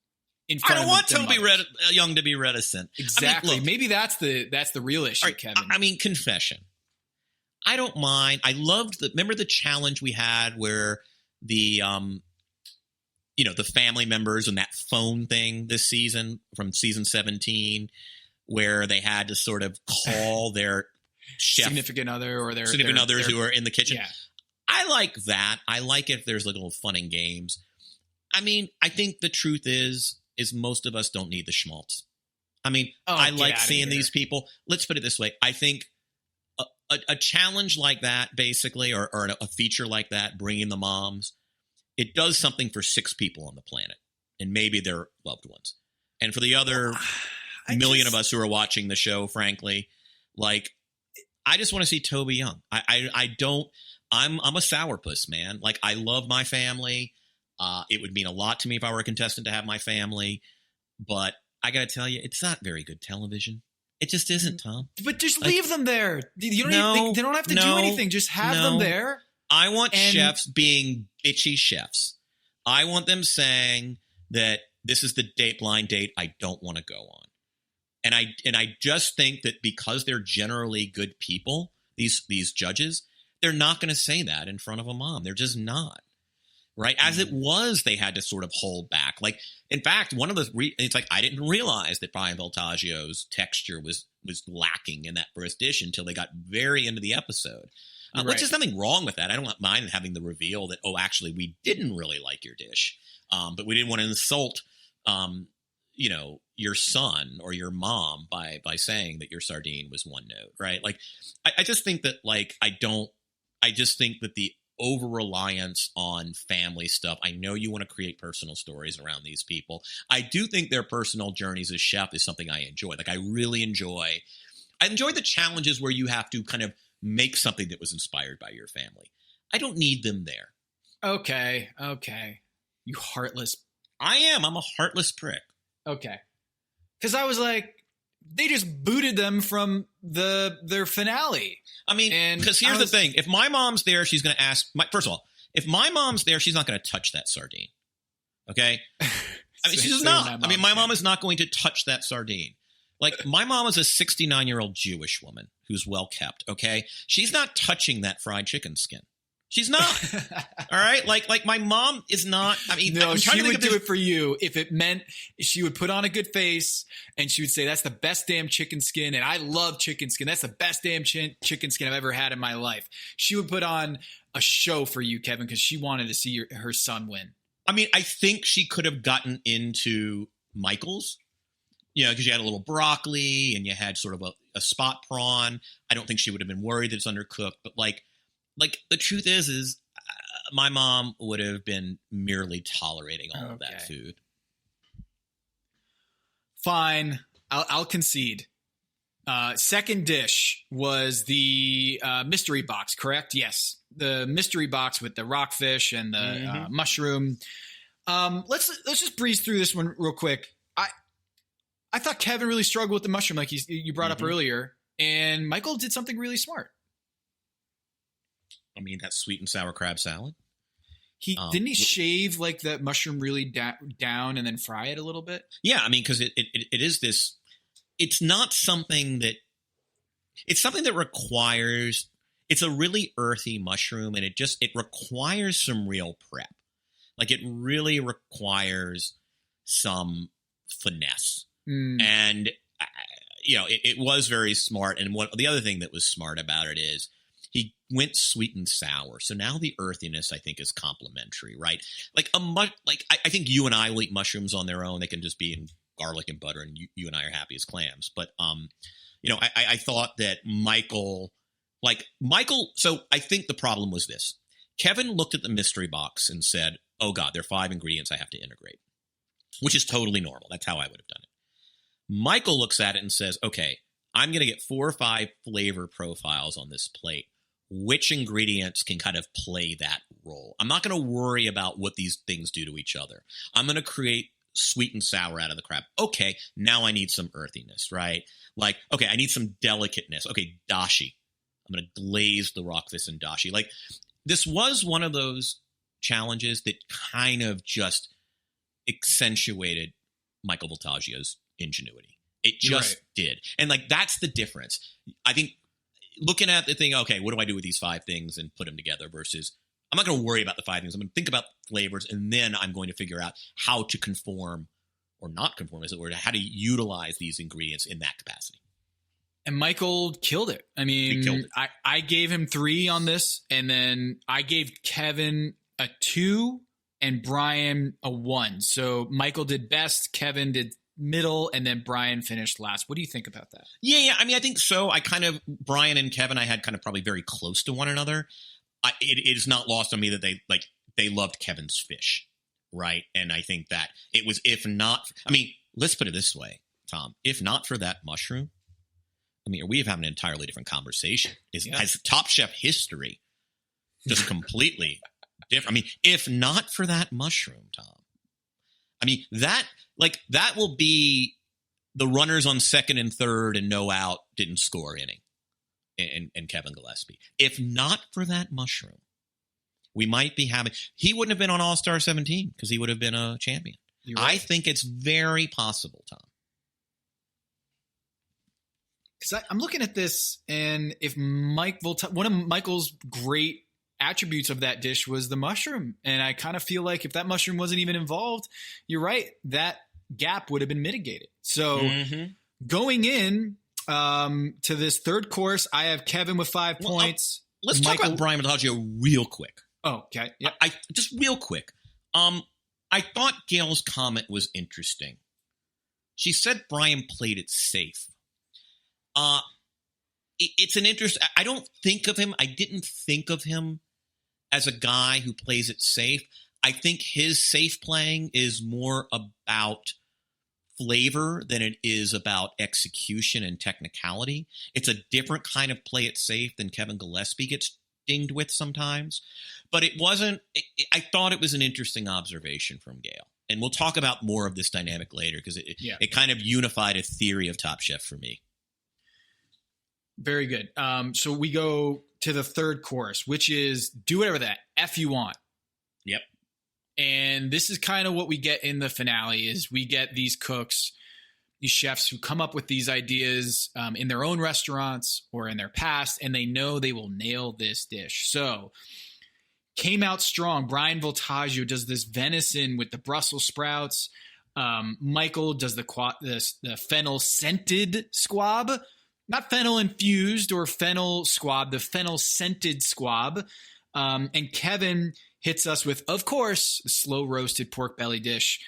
in front I don't of want their Toby mothers. Young to be reticent. Exactly. I mean, look, maybe that's the real issue, Kevin. I mean, confession. I don't mind. I loved remember the challenge we had where the the family members and that phone thing this season from season 17 where they had to sort of call their chef significant other or their significant others who are in the kitchen. Yeah. I like that. I like if there's like little fun and games. I mean, I think the truth is most of us don't need the schmaltz. I mean, I like seeing these people. Let's put it this way. I think a challenge like that, basically, or a feature like that, bringing the moms, it does something for 6 people on the planet, and maybe their loved ones. And for the other million of us who are watching the show, frankly, like, I just want to see Toby Young. I don't. I'm a sourpuss, man. Like, I love my family. It would mean a lot to me if I were a contestant to have my family, but I got to tell you, it's not very good television. It just isn't, Tom. But just leave them there. You don't they don't have to do anything. Just have them there. I want chefs being bitchy chefs. I want them saying that this is the blind date I don't want to go on. And I just think that because they're generally good people, these judges, they're not going to say that in front of a mom. They're just not. Right. As it was, they had to sort of hold back. Like, in fact, one of the it's like I didn't realize that Brian Voltaggio's texture was lacking in that first dish until they got very into the episode. Which is nothing wrong with that. I don't mind having the reveal that, oh, actually, we didn't really like your dish, but we didn't want to insult, your son or your mom by saying that your sardine was one note. Right. Like, I just think that I just think that the over-reliance on family stuff. I know you want to create personal stories around these people. I do think their personal journeys as chef is something I enjoy. Like, I really enjoy the challenges where you have to kind of make something that was inspired by your family. I don't need them there. Okay. You heartless. I am. I'm a heartless prick. Okay. Because I was like, they just booted them from their finale. I mean, because here's the thing. If my mom's there, she's going to ask first of all, if my mom's there, she's not going to touch that sardine. Okay. I mean, she's just not. I mean, my mom is not going to touch that sardine. Like, my mom is a 69-year-old Jewish woman who's well kept. Okay. She's not touching that fried chicken skin. She's not. All right. Like my mom is not. I mean, no, she would do it for you if it meant she would put on a good face and she would say, that's the best damn chicken skin. And I love chicken skin. That's the best damn chicken skin I've ever had in my life. She would put on a show for you, Kevin, because she wanted to see her son win. I mean, I think she could have gotten into Michael's, because you had a little broccoli and you had sort of a spot prawn. I don't think she would have been worried that it's undercooked, but like the truth is my mom would have been merely tolerating all of that food. Fine. I'll concede. Second dish was the mystery box, correct? Yes. The mystery box with the rockfish and the mushroom. Let's just breeze through this one real quick. I thought Kevin really struggled with the mushroom, like you brought up earlier, and Michael did something really smart. I mean, that sweet and sour crab salad. Didn't he shave like the mushroom really down and then fry it a little bit? Yeah, I mean, because it is this. It's not something that. It's something that requires. It's a really earthy mushroom, and it requires some real prep. Like, it really requires some finesse, and it was very smart. And the other thing that was smart about it is, he went sweet and sour. So now the earthiness, I think, is complementary, right? Like I think you and I will eat mushrooms on their own. They can just be in garlic and butter, and you and I are happy as clams. But I thought that Michael. So I think the problem was this. Kevin looked at the mystery box and said, "Oh God, there are 5 ingredients I have to integrate," which is totally normal. That's how I would have done it. Michael looks at it and says, "Okay, I'm going to get 4 or 5 flavor profiles on this plate. Which ingredients can kind of play that role? I'm not going to worry about what these things do to each other. I'm going to create sweet and sour out of the crab. Okay, now I need some earthiness, right? Like, okay, I need some delicateness. Okay, dashi. I'm going to glaze the rockfish in dashi. Like, this was one of those challenges that kind of just accentuated Michael Voltaggio's ingenuity. It just did. And like, that's the difference. I think looking at the thing, okay, what do I do with these 5 things and put them together versus I'm not going to worry about the 5 things. I'm going to think about flavors, and then I'm going to figure out how to conform or not conform, as it were, how to utilize these ingredients in that capacity. And Michael killed it. I mean, I gave him 3 on this, and then I gave Kevin a 2 and Brian a 1. So Michael did best, Kevin did middle, and then Brian finished last. What do you think about that? Yeah. I mean, I think so. Brian and Kevin, I had kind of probably very close to one another. It is not lost on me that they loved Kevin's fish, right? And I think that it was, if not, I mean, let's put it this way, Tom, if not for that mushroom, I mean, we have had an entirely different conversation. Has Top Chef history just completely different? I mean, if not for that mushroom, Tom, I mean, that will be the runners on second and third and no out didn't score inning and Kevin Gillespie. If not for that mushroom, we might be having, he wouldn't have been on All-Star 17 because he would have been a champion. Right. I think it's very possible, Tom. Because I'm looking at this, and if one of Michael's great attributes of that dish was the mushroom, and I kind of feel like if that mushroom wasn't even involved, you're right, that gap would have been mitigated. So going in to this third course, I have Kevin with 5 points. Let's talk about Brian Voltaggio real quick. Oh, okay. Yeah. I just real quick. I thought Gail's comment was interesting. She said Brian played it safe. It's an interest. I don't think of him. I didn't think of him as a guy who plays it safe. I think his safe playing is more about flavor than it is about execution and technicality. It's a different kind of play it safe than Kevin Gillespie gets dinged with sometimes. But it wasn't, I thought it was an interesting observation from Gail. And we'll talk about more of this dynamic later because it kind of unified a theory of Top Chef for me. Very good. So we go to the third course, which is do whatever the F you want. Yep. And this is kind of what we get in the finale is we get these cooks, these chefs who come up with these ideas in their own restaurants or in their past, and they know they will nail this dish. So came out strong. Brian Voltaggio does this venison with the Brussels sprouts. Michael does the fennel scented squab. Not fennel infused or fennel squab, the fennel scented squab. And Kevin hits us with, of course, a slow roasted pork belly dish.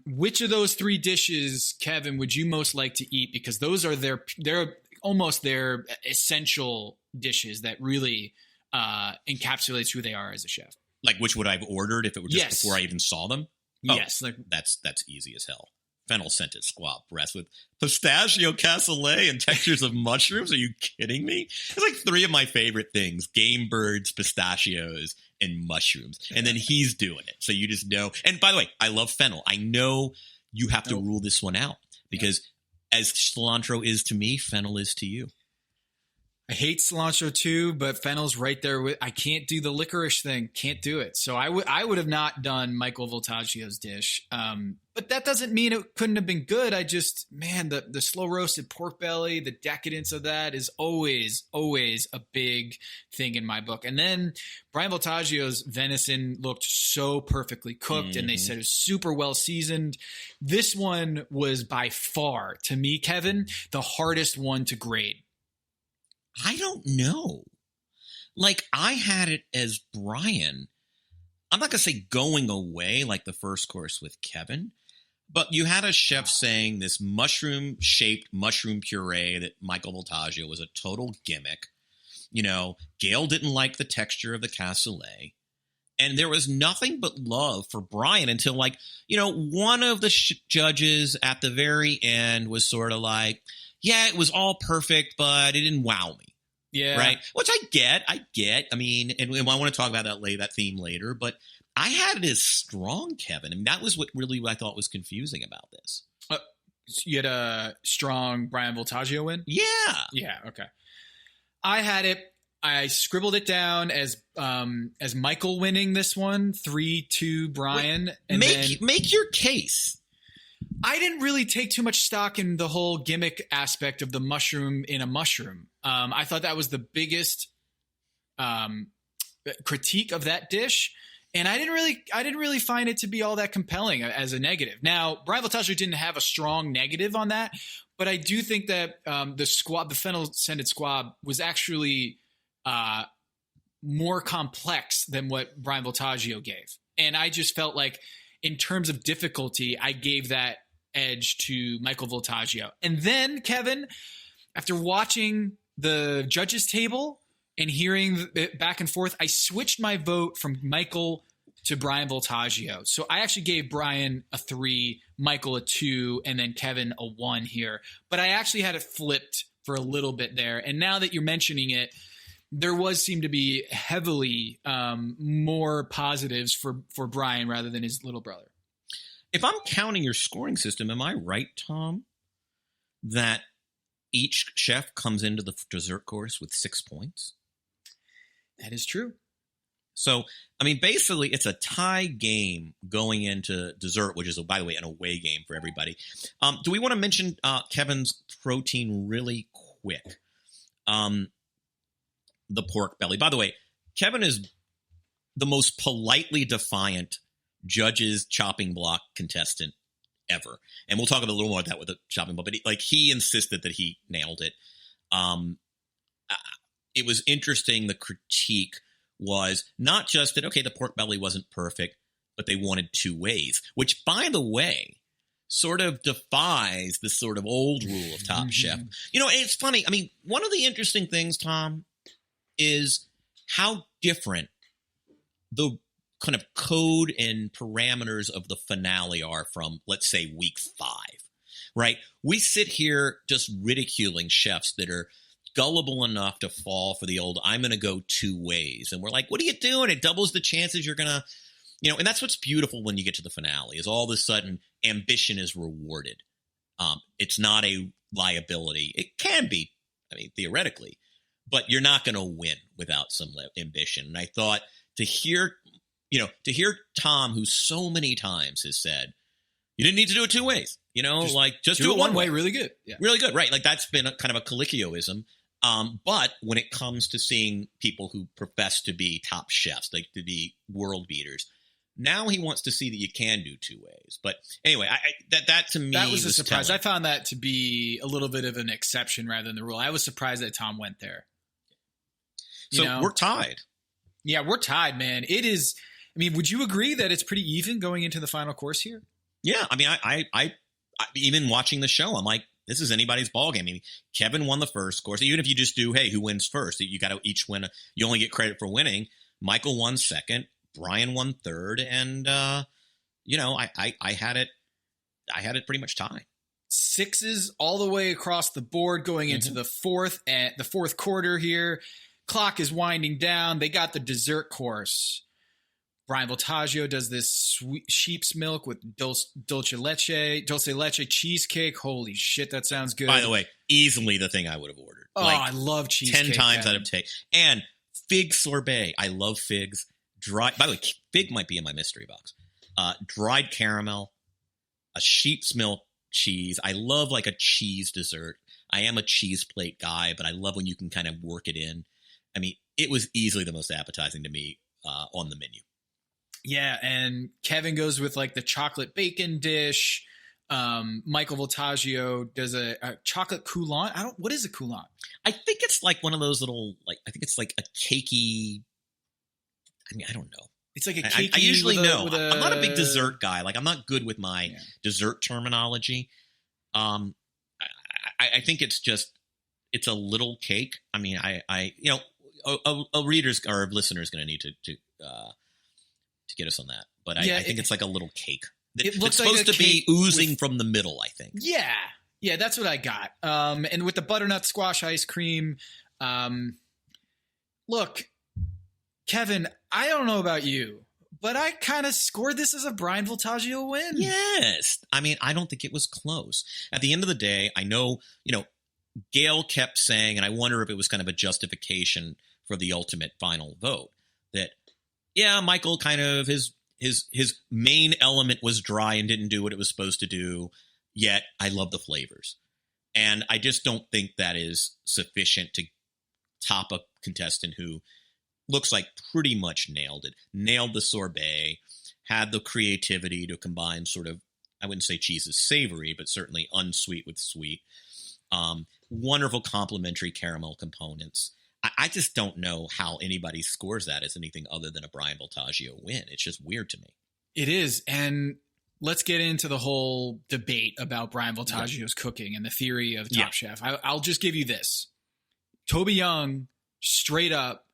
Which of those 3 dishes, Kevin, would you most like to eat? Because those are they're almost their essential dishes that really encapsulates who they are as a chef. Like which would I have ordered if it were just before I even saw them? Yes. That's easy as hell. Fennel scented squab breast with pistachio cassoulet and textures of mushrooms. Are you kidding me? It's like 3 of my favorite things: game birds, pistachios, and mushrooms. And then he's doing it. So you just know. And by the way, I love fennel. I know you have to rule this one out because as cilantro is to me, fennel is to you. I hate cilantro too, but fennel's right there with. I can't do the licorice thing. Can't do it. So I would have not done Michael Voltaggio's dish. But that doesn't mean it couldn't have been good. I just, man, the slow roasted pork belly, the decadence of that is always a big thing in my book. And then Brian Voltaggio's venison looked so perfectly cooked, and they said it was super well seasoned. This one was by far, to me, Kevin, the hardest one to grade. I don't know. Like, I had it as Brian. I'm not going to say going away like the first course with Kevin, but you had a chef saying this mushroom-shaped mushroom puree that Michael Voltaggio was a total gimmick. You know, Gail didn't like the texture of the cassoulet. And there was nothing but love for Brian until, like, you know, one of the judges at the very end was sort of like, yeah, it was all perfect, but it didn't wow me. Yeah. Right. Which I get. I mean, and I want to talk about that theme later, but I had it as strong, Kevin. I mean, that was what I thought was confusing about this. You had a strong Brian Voltaggio win? Yeah. Yeah. Okay. I had it. I scribbled it down as Michael winning this one, 3-2 Brian. Wait, make your case. I didn't really take too much stock in the whole gimmick aspect of the mushroom in a mushroom. I thought that was the biggest critique of that dish. And I didn't really find it to be all that compelling as a negative. Now, Brian Voltaggio didn't have a strong negative on that, but I do think that the fennel-scented squab was actually more complex than what Brian Voltaggio gave. And I just felt like in terms of difficulty, I gave that edge to Michael Voltaggio. And then, Kevin, after watching the judges table and hearing it back and forth, I switched my vote from Michael to Brian Voltaggio. So I actually gave Brian a 3, Michael a 2, and then Kevin a 1 here. But I actually had it flipped for a little bit there. And now that you're mentioning it, there seemed to be heavily more positives for Brian rather than his little brother. If I'm counting your scoring system, am I right, Tom, that each chef comes into the dessert course with 6 points? That is true. So, I mean, basically, it's a tie game going into dessert, which is, by the way, an away game for everybody. Do we want to mention Kevin's protein really quick? The pork belly. By the way, Kevin is the most politely defiant judges chopping block contestant ever. And we'll talk a little more about that with the chopping block, but he insisted that he nailed it. It was interesting. The critique was not just that, okay, the pork belly wasn't perfect, but they wanted 2 ways, which, by the way, sort of defies the sort of old rule of Top Chef. You know, and it's funny. I mean, one of the interesting things, Tom, is how different the kind of code and parameters of the finale are from, let's say, week 5, right? We sit here just ridiculing chefs that are gullible enough to fall for the old, I'm going to go 2 ways. And we're like, what are you doing? It doubles the chances you're going to, and that's what's beautiful when you get to the finale is all of a sudden ambition is rewarded. It's not a liability. It can be, I mean, theoretically, but you're not going to win without some ambition. And I thought to hear Tom, who so many times has said, you didn't need to do it 2 ways, just do it one way. Really good. Yeah. Really good. Right. Like that's been a kind of a colloquialism. But when it comes to seeing people who profess to be top chefs, like to be world beaters, now he wants to see that you can do 2 ways. But anyway, that to me that was a surprise. telling. I found that to be a little bit of an exception rather than the rule. I was surprised that Tom went there. So we're tied. Yeah, we're tied, man. It is. I mean, would you agree that it's pretty even going into the final course here? Yeah. I mean, I even watching the show, I'm like, this is anybody's ballgame. I mean, Kevin won the first course. Even if you just do, hey, who wins first? You got to each win. You only get credit for winning. Michael won second. Brian won third. And, I had it pretty much tied. 6s all the way across the board going into the fourth quarter here. Clock is winding down. They got the dessert course. Brian Voltaggio does this sweet sheep's milk with dulce leche cheesecake. Holy shit, that sounds good. By the way, easily the thing I would have ordered. Oh, I love cheesecake. 10 times out of 10. And fig sorbet. I love figs. By the way, fig might be in my mystery box. Dried caramel, a sheep's milk cheese. I love like a cheese dessert. I am a cheese plate guy, but I love when you can kind of work it in. I mean, it was easily the most appetizing to me on the menu. Yeah, and Kevin goes with like the chocolate bacon dish. Michael Voltaggio does a chocolate coulant. What is a coulant? I think it's like one of those little, I think it's like a cakey. I mean, I don't know. It's like a cakey. I usually know. I'm not a big dessert guy. Like, I'm not good with my dessert terminology. I think it's a little cake. I mean, a reader's or a listener's going to need to get us on that. But I think it's like a little cake. It looks it's supposed like to be oozing from the middle, I think. Yeah, that's what I got. And with the butternut squash ice cream, look, Kevin, I don't know about you, but I kind of scored this as a Brian Voltaggio win. Yes. I mean, I don't think it was close. At the end of the day, I know, Gail kept saying, and I wonder if it was kind of a justification for the ultimate final vote, that, yeah, Michael kind of, his main element was dry and didn't do what it was supposed to do. yet I love the flavors. And I just don't think that is sufficient to top a contestant who looks like pretty much nailed it. Nailed the sorbet, had the creativity to combine sort of, I wouldn't say cheese is savory, but certainly unsweet with sweet. Wonderful complementary caramel components. I just don't know how anybody scores that as anything other than a Brian Voltaggio win. It's just weird to me. It is. And let's get into the whole debate about Brian Voltaggio's cooking and the theory of Top Chef. I'll just give you this. Toby Young, straight up,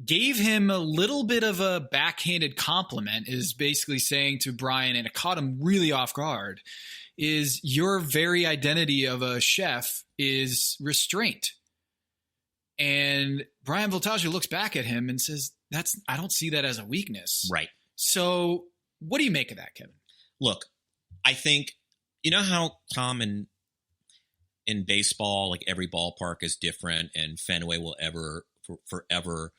gave him a little bit of a backhanded compliment, is basically saying to Brian, and it caught him really off guard, is your very identity of a chef is restraint. And Brian Voltaggio looks back at him and says, I don't see that as a weakness. Right. So what do you make of that, Kevin? Look, I think, you know how, Tom, in baseball, like every ballpark is different and Fenway will forever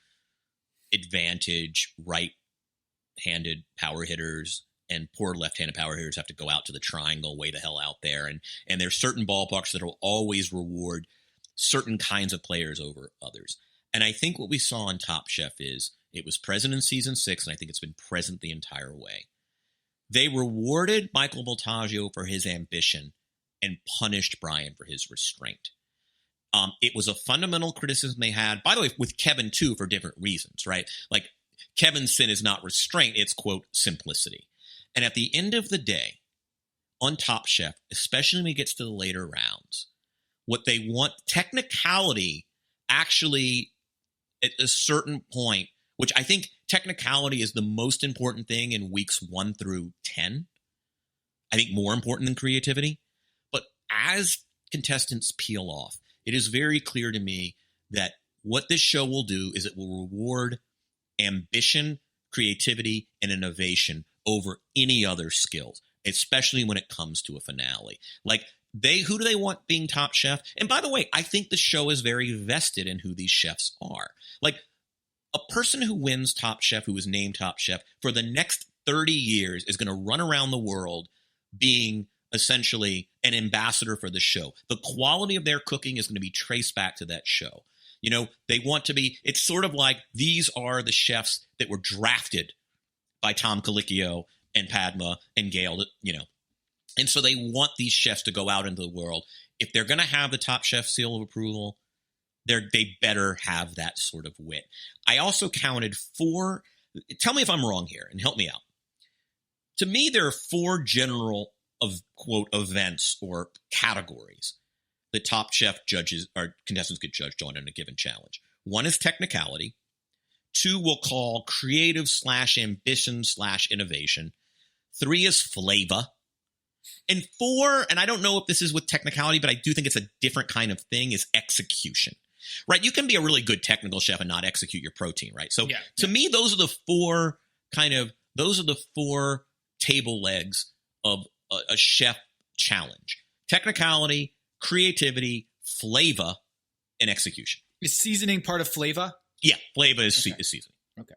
advantage right-handed power hitters, and poor left-handed power hitters have to go out to the triangle way the hell out there. And there's certain ballparks that will always reward certain kinds of players over others. And I think what we saw on Top Chef is it was present in season 6, and I think it's been present the entire way. They rewarded Michael Voltaggio for his ambition and punished Brian for his restraint. It was a fundamental criticism they had, by the way, with Kevin too, for different reasons, right? Like Kevin's sin is not restraint, it's, quote, simplicity. And at the end of the day, on Top Chef, especially when it gets to the later rounds, what they want, technicality actually at a certain point, which I think technicality is the most important thing in weeks 1 through 10. I think more important than creativity. But as contestants peel off, it is very clear to me that what this show will do is it will reward ambition, creativity, and innovation over any other skills, especially when it comes to a finale. Like, who do they want being Top Chef? And by the way, I think the show is very vested in who these chefs are. Like, a person who wins Top Chef, who is named Top Chef, for the next 30 years is going to run around the world being essentially an ambassador for the show. The quality of their cooking is going to be traced back to that show. You know, they want to be, it's sort of like these are the chefs that were drafted by Tom Colicchio and Padma and Gail, you know. And so they want these chefs to go out into the world. If they're going to have the Top Chef seal of approval, they better have that sort of wit. I also counted 4, tell me if I'm wrong here and help me out. To me, there are 4 general quote events or categories that Top Chef judges or contestants get judged on in a given challenge. 1 is technicality. 2 we'll call creative / ambition / innovation. 3 is flavor. And 4, and I don't know if this is with technicality, but I do think it's a different kind of thing, is execution. Right? You can be a really good technical chef and not execute your protein, right? So to me, those are the 4 table legs of a chef challenge: technicality, creativity, flavor, and execution. Is seasoning part of flavor? Yeah, flavor is seasoning. Okay.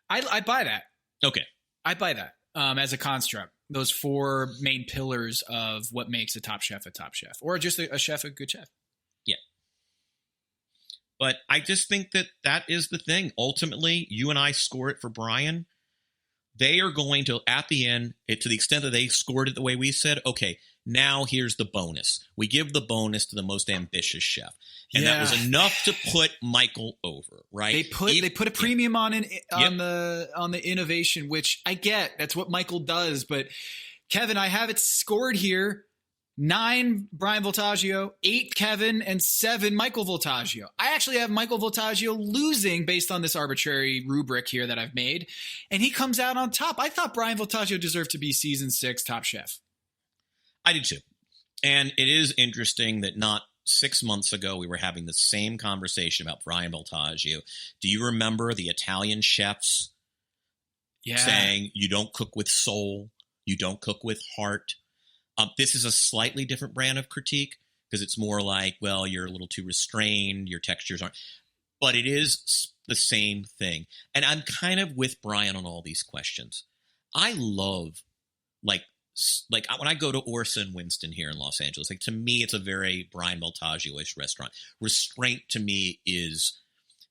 I buy that. Okay. I buy that as a construct. Those 4 main pillars of what makes a top chef, or just a chef, a good chef. Yeah. But I just think that is the thing. Ultimately, you and I score it for Brian. They are going to, at the end, to the extent that they scored it the way we said, okay, now here's the bonus. We give the bonus to the most ambitious chef. And that was enough to put Michael over, right? They put a premium on the innovation, which I get. That's what Michael does. But Kevin, I have it scored here: 9 Brian Voltaggio, 8 Kevin, and 7 Michael Voltaggio. I actually have Michael Voltaggio losing based on this arbitrary rubric here that I've made, and he comes out on top. I thought Brian Voltaggio deserved to be season 6 Top Chef. I did too. And it is interesting that not 6 months ago we were having the same conversation about Brian Voltaggio. Do you remember the Italian chefs saying you don't cook with soul, you don't cook with heart? This is a slightly different brand of critique because it's more like, well, you're a little too restrained, your textures aren't. But it is the same thing. And I'm kind of with Brian on all these questions. I love, like, like when I go to Orson Winston here in Los Angeles, like to me, it's a very Brian Voltaggio-ish restaurant. Restraint to me is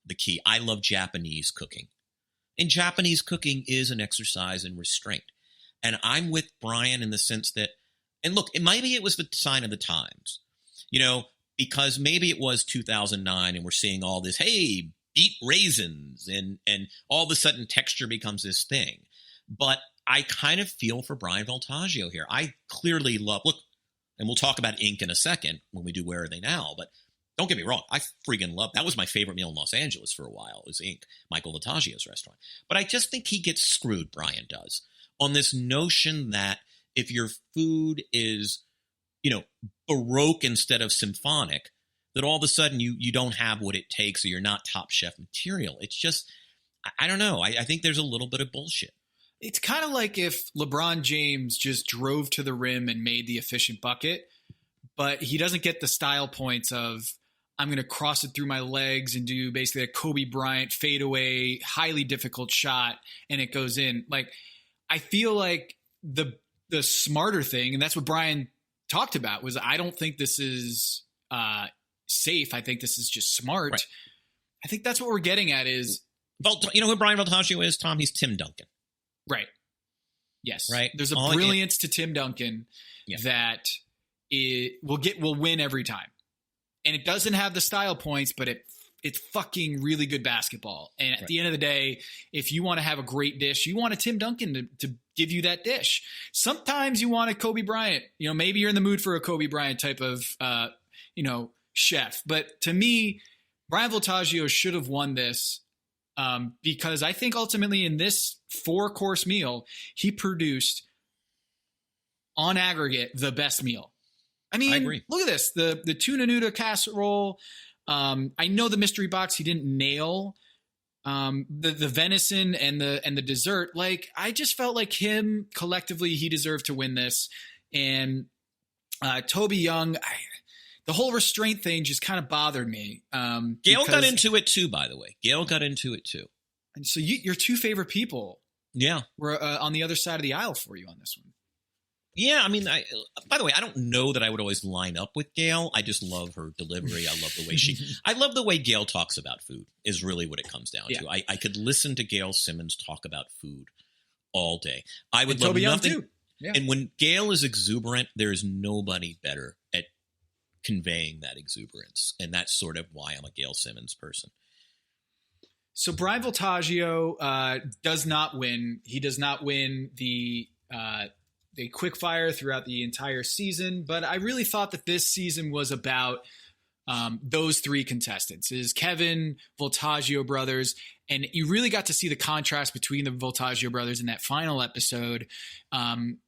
the key. I love Japanese cooking. And Japanese cooking is an exercise in restraint. And I'm with Brian in the sense that, and look, maybe it was the sign of the times, because maybe it was 2009 and we're seeing all this, hey, beet raisins, and all of a sudden texture becomes this thing. But I kind of feel for Brian Voltaggio here. I clearly love, look, and we'll talk about ink in a second when we do Where Are They Now, but don't get me wrong. I freaking love, that was my favorite meal in Los Angeles for a while, was Ink, Michael Voltaggio's restaurant. But I just think he gets screwed, Brian does, on this notion that if your food is, Baroque instead of symphonic, that all of a sudden you don't have what it takes, or you're not Top Chef material. It's just, I don't know. I think there's a little bit of bullshit. It's kind of like if LeBron James just drove to the rim and made the efficient bucket, but he doesn't get the style points of, I'm going to cross it through my legs and do basically a Kobe Bryant fadeaway, highly difficult shot, and it goes in. Like, I feel like the smarter thing, and that's what Brian talked about, was I don't think this is safe. I think this is just smart. Right. I think that's what we're getting at is... You know who Brian Voltaggio is, Tom? He's Tim Duncan. Right. Yes. Right. There's a brilliance to Tim Duncan that will win every time. And it doesn't have the style points, but it's fucking really good basketball. And at the end of the day, if you want to have a great dish, you want a Tim Duncan to give you that dish. Sometimes you want a Kobe Bryant. Maybe you're in the mood for a Kobe Bryant type of, chef. But to me, Brian Voltaggio should have won this because I think ultimately in this 4-course meal, he produced on aggregate the best meal. I mean, I agree. Look at this, the tuna noodle casserole. I know the mystery box he didn't nail. The venison and the dessert. Like, I just felt like him collectively, he deserved to win this. And Toby Young, the whole restraint thing just kind of bothered me. Gail got into it too, by the way. Gail got into it too. And so your two favorite people, were on the other side of the aisle for you on this one. Yeah, I mean, by the way, I don't know that I would always line up with Gail. I just love her delivery. I love the way I love the way Gail talks about food is really what it comes down to. I could listen to Gail Simmons talk about food all day. I would love nothing. Too. Yeah. And when Gail is exuberant, there is nobody better at conveying that exuberance. And that's sort of why I'm a Gail Simmons person. So Brian Voltaggio does not win. He does not win the quickfire throughout the entire season, but I really thought that this season was about those three contestants, is Kevin, Voltaggio brothers, and you really got to see the contrast between the Voltaggio brothers in that final episode. And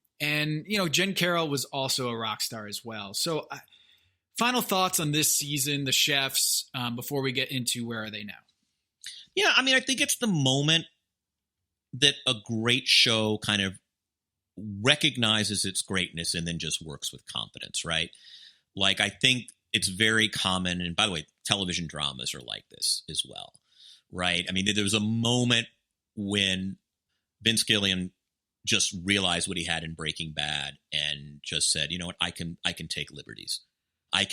Jen Carroll was also a rock star as well. So final thoughts on this season, the chefs, before we get into Where Are They Now? Yeah, I mean, I think it's the moment that a great show kind of recognizes its greatness and then just works with confidence, right? Like, I think it's very common, and by the way, television dramas are like this as well, right? I mean, there was a moment when Vince Gilligan just realized what he had in Breaking Bad and just said, you know what, I can take liberties. I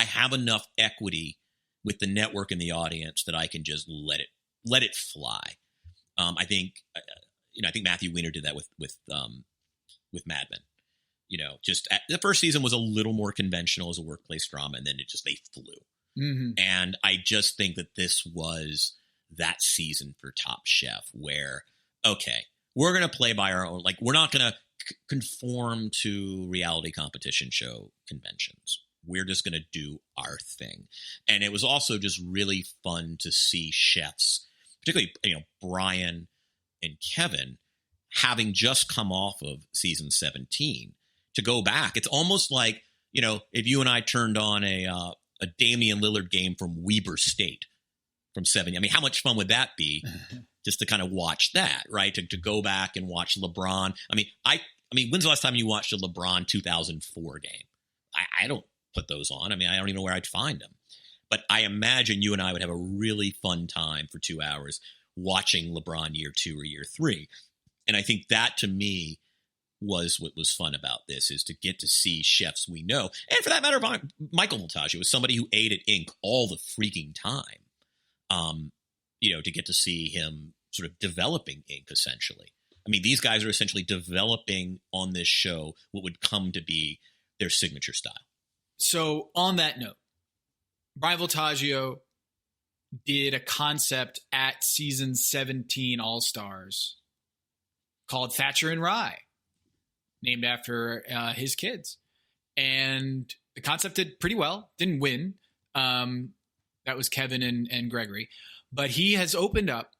have enough equity with the network and the audience that I can just let it fly. I think Matthew Weiner did that with Mad Men. Just the first season was a little more conventional as a workplace drama, and then they flew. Mm-hmm. And I just think that this was that season for Top Chef where, okay, we're going to play by our own, like, we're not going to conform to reality competition show conventions. We're just going to do our thing. And it was also just really fun to see chefs, particularly, Brian and Kevin, having just come off of season 17, to go back. It's almost like, if you and I turned on a Damian Lillard game from Weber State from 70. I mean, how much fun would that be just to kind of watch that, right? To go back and watch LeBron. I mean, when's the last time you watched a LeBron 2004 game? I don't put those on. I mean, I don't even know where I'd find them. But I imagine you and I would have a really fun time for 2 hours watching LeBron year 2 or year 3. And I think that, to me, was what was fun about this, is to get to see chefs we know. And for that matter, Michael Voltaggio was somebody who ate at Inc. all the freaking time. To get to see him sort of developing Inc. essentially. I mean, these guys are essentially developing on this show what would come to be their signature style. So on that note, Brian Voltaggio did a concept at season 17 All-Stars called Thatcher and Rye, named after his kids. And the concept did pretty well. Didn't win. That was Kevin and Gregory. But he has opened up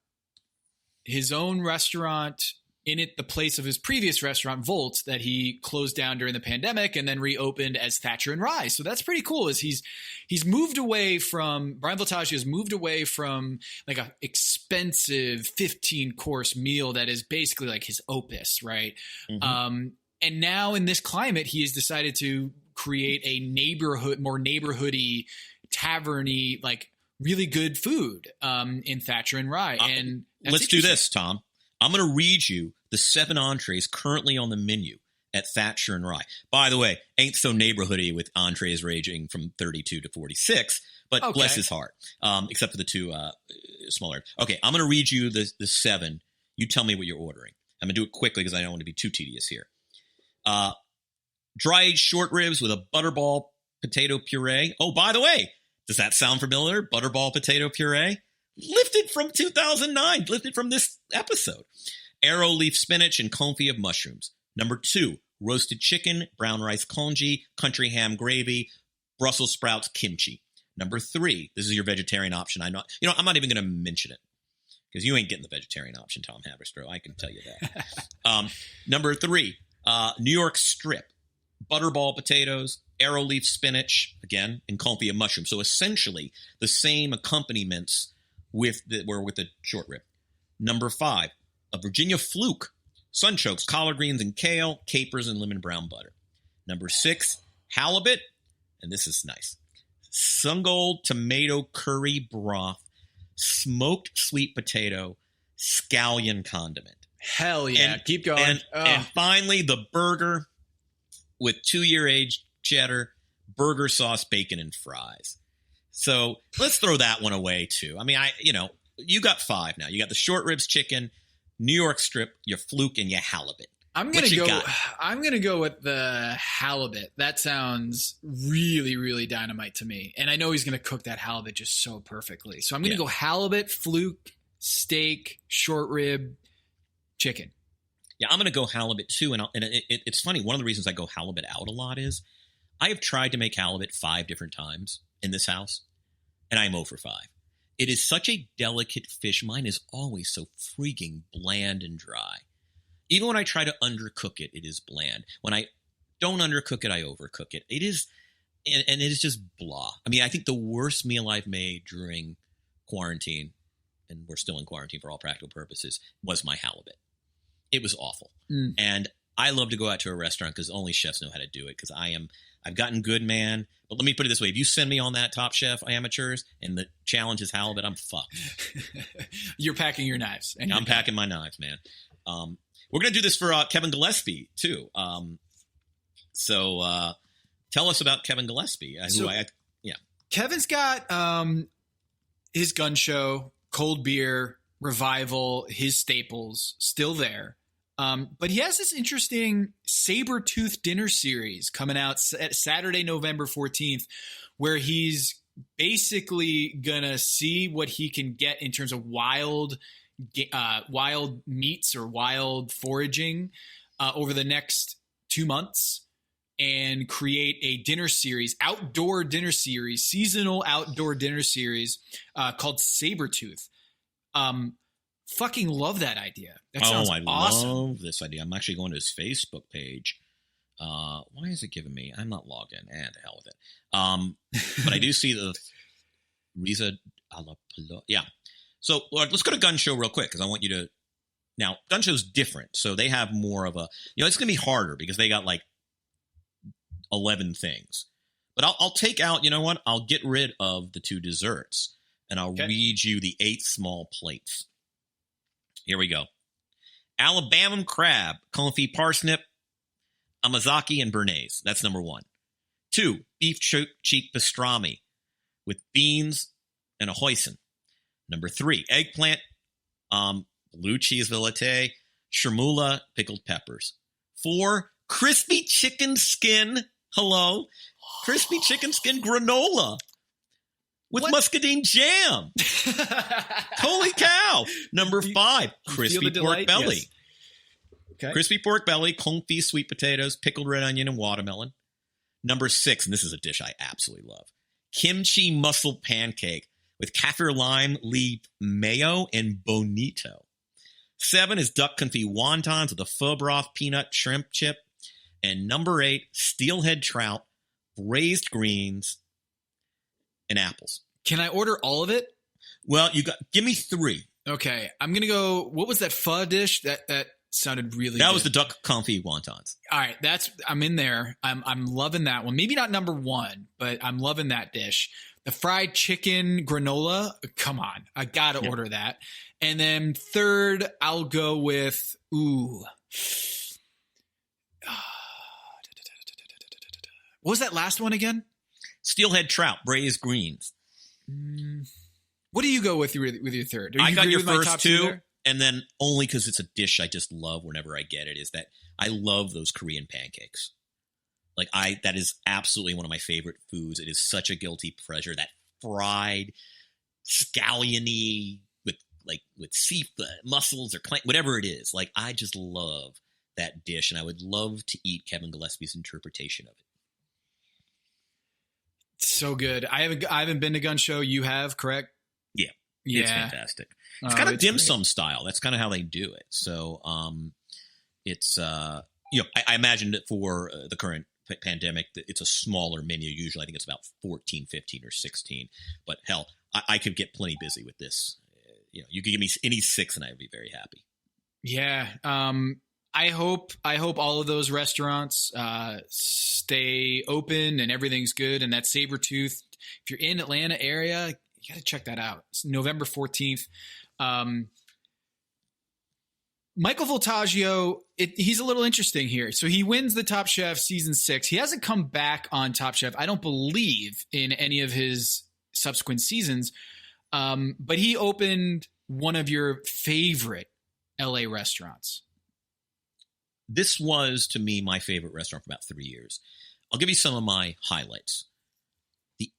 his own restaurant in the place of his previous restaurant, Volt, that he closed down during the pandemic and then reopened as Thatcher and Rye. So that's pretty cool. Is he's moved away from, Brian Voltaggio has moved away from like a expensive 15-course meal that is basically like his opus, right? Mm-hmm. And now in this climate, he has decided to create a more neighborhoody, tavern-y, like really good food in Thatcher and Rye. And let's do this, Tom. I'm going to read you the 7 entrees currently on the menu at Thatcher and Rye. By the way, ain't so neighborhoody with entrees ranging from 32 to 46, but okay. Bless his heart, except for the 2 smaller. Okay, I'm going to read you the 7. You tell me what you're ordering. I'm going to do it quickly because I don't want to be too tedious here. Dry-aged short ribs with a butterball potato puree. Oh, by the way, does that sound familiar? Butterball potato puree? Lifted from 2009, lifted from this episode. Arrow leaf spinach and confit of mushrooms. Number 2, roasted chicken, brown rice congee, country ham gravy, Brussels sprouts kimchi. Number 3, this is your vegetarian option. I'm not even going to mention it because you ain't getting the vegetarian option, Tom Haberstroh. I can tell you that. Number 3, New York strip, butterball potatoes, arrow leaf spinach, again, and confit of mushrooms. So essentially the same accompaniments with the short rib. Number 5, a Virginia fluke, sunchokes, collard greens and kale, capers and lemon brown butter. Number 6, halibut, and this is nice, Sungold tomato curry broth, smoked sweet potato, scallion condiment. Hell yeah, keep going. And finally, the burger with 2-year-aged cheddar, burger sauce, bacon, and fries. So let's throw that one away too. I mean, you got 5 now. You got the short ribs chicken, New York strip, your fluke, and your halibut. I'm gonna go with the halibut. That sounds really, really dynamite to me. And I know he's gonna cook that halibut just so perfectly. So I'm gonna go halibut, fluke, steak, short rib, chicken. Yeah, I'm gonna go halibut too. And it's funny. One of the reasons I go halibut out a lot is I have tried to make halibut 5 different times in this house, and I'm 0 for 5. It is such a delicate fish. Mine is always so freaking bland and dry. Even when I try to undercook it, it is bland. When I don't undercook it, I overcook it. It is, and it is just blah. I mean, I think the worst meal I've made during quarantine, and we're still in quarantine for all practical purposes, was my halibut. It was awful. And I love to go out to a restaurant because only chefs know how to do it, because I've gotten good, man. But let me put it this way. If you send me on that Top Chef amateurs and the challenge is halibut, I'm fucked. You're packing your knives. I'm packing my knives, man. We're going to do this for Kevin Gillespie, too. So tell us about Kevin Gillespie. Kevin's got his gun show, cold beer, revival, his staples still there. But he has this interesting saber-tooth dinner series coming out Saturday, November 14th, where he's basically going to see what he can get in terms of wild meats or wild foraging over the next 2 months and create a dinner series, outdoor dinner series, seasonal outdoor dinner series called Sabertooth. Fucking love that idea. That sounds awesome. I love this idea. I'm actually going to his Facebook page. Why is it giving me? I'm not logged in. To hell with it. But I do see the Riza Alapalo. Yeah. So let's go to Gun Show real quick because I want you to. Now, Gun Show's different. So they have more of a, it's going to be harder because they got like 11 things. But I'll take out, I'll get rid of the 2 desserts and I'll read you the 8 small plates. Here we go. Alabama crab, confit parsnip, Amazaki and Bernaise. That's number 1. 2, beef cheek pastrami with beans and a hoisin. Number 3, eggplant, blue cheese velouté, chermoula, pickled peppers. 4, crispy chicken skin. Hello. Crispy chicken skin granola with muscadine jam. Holy cow. Number 5, crispy pork belly. Yes. Okay. Crispy pork belly, confit sweet potatoes, pickled red onion, and watermelon. Number 6, and this is a dish I absolutely love, kimchi mussel pancake with kaffir lime leaf mayo and bonito. 7 is duck confit wontons with a pho broth peanut shrimp chip. And number 8, steelhead trout, braised greens, and apples. Can I order all of it? Well, give me 3. Okay, I'm gonna go. What was that pho dish? That sounded really. That good. was the duck confit wontons. All right, I'm in there. I'm loving that one. Maybe not number 1, but I'm loving that dish. The fried chicken granola. Come on, I gotta order that. And then 3rd, I'll go with what was that last one again? Steelhead trout, braised greens. What do you go with your 3rd? I got your first 2, and then only because it's a dish I just love whenever I get it, is that I love those Korean pancakes. Like that is absolutely one of my favorite foods. It is such a guilty pleasure. That fried scallion-y with seafood, mussels or whatever it is. Like I just love that dish, and I would love to eat Kevin Gillespie's interpretation of it. So good. I haven't been to Gun Show. You have, correct? Yeah. It's fantastic. It's kind of dim sum style. That's kind of how they do it. So it's I imagine that for the current pandemic, it's a smaller menu. Usually I think it's about 14, 15, or 16. But hell, I could get plenty busy with this. You could give me any 6 and I would be very happy. Yeah. I hope all of those restaurants stay open and everything's good. And that Sabretooth, if you're in Atlanta area, you got to check that out. It's November 14th. Michael Voltaggio, he's a little interesting here. So he wins the Top Chef season 6. He hasn't come back on Top Chef, I don't believe, in any of his subsequent seasons. But he opened one of your favorite LA restaurants. This was, to me, my favorite restaurant for about 3 years. I'll give you some of my highlights.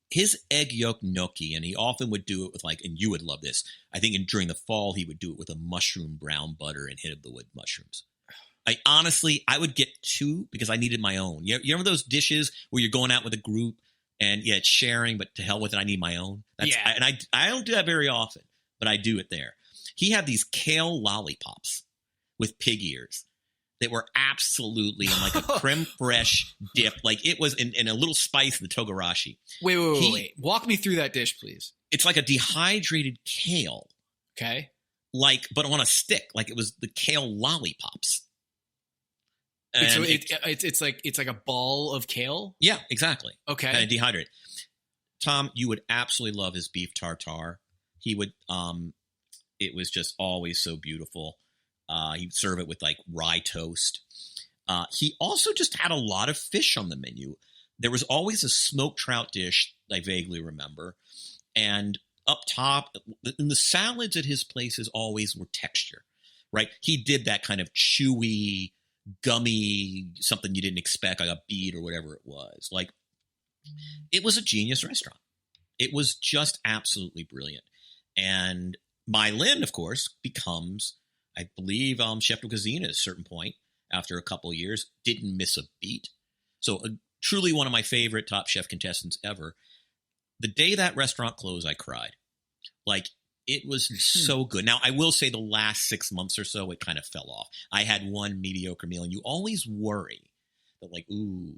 His egg yolk gnocchi, and he often would do it with and you would love this, I think during the fall, he would do it with a mushroom brown butter and hit of the wood mushrooms. I would get 2 because I needed my own. You remember those dishes where you're going out with a group and it's sharing, but to hell with it, I need my own? And I don't do that very often, but I do it there. He had these kale lollipops with pig ears that were absolutely in a creme fraiche dip. It was in a little spice of the togarashi. Wait. Walk me through that dish, please. It's like a dehydrated kale. Okay. But on a stick. It was the kale lollipops. And so it's like a ball of kale? Yeah, exactly. Okay. Kind of dehydrated. Tom, you would absolutely love his beef tartare. He would, it was just always so beautiful. He'd serve it with rye toast. He also just had a lot of fish on the menu. There was always a smoked trout dish I vaguely remember. And up top, in the salads at his places always were texture, right? He did that kind of chewy, gummy, something you didn't expect, like a beet or whatever it was. It was a genius restaurant. It was just absolutely brilliant. And Mai Lin, of course, becomes, I believe, Chef de Cuisine at a certain point after a couple of years, didn't miss a beat. So truly one of my favorite Top Chef contestants ever. The day that restaurant closed, I cried. It was so good. Now, I will say the last 6 months or so, it kind of fell off. I had one mediocre meal, and you always worry that ooh,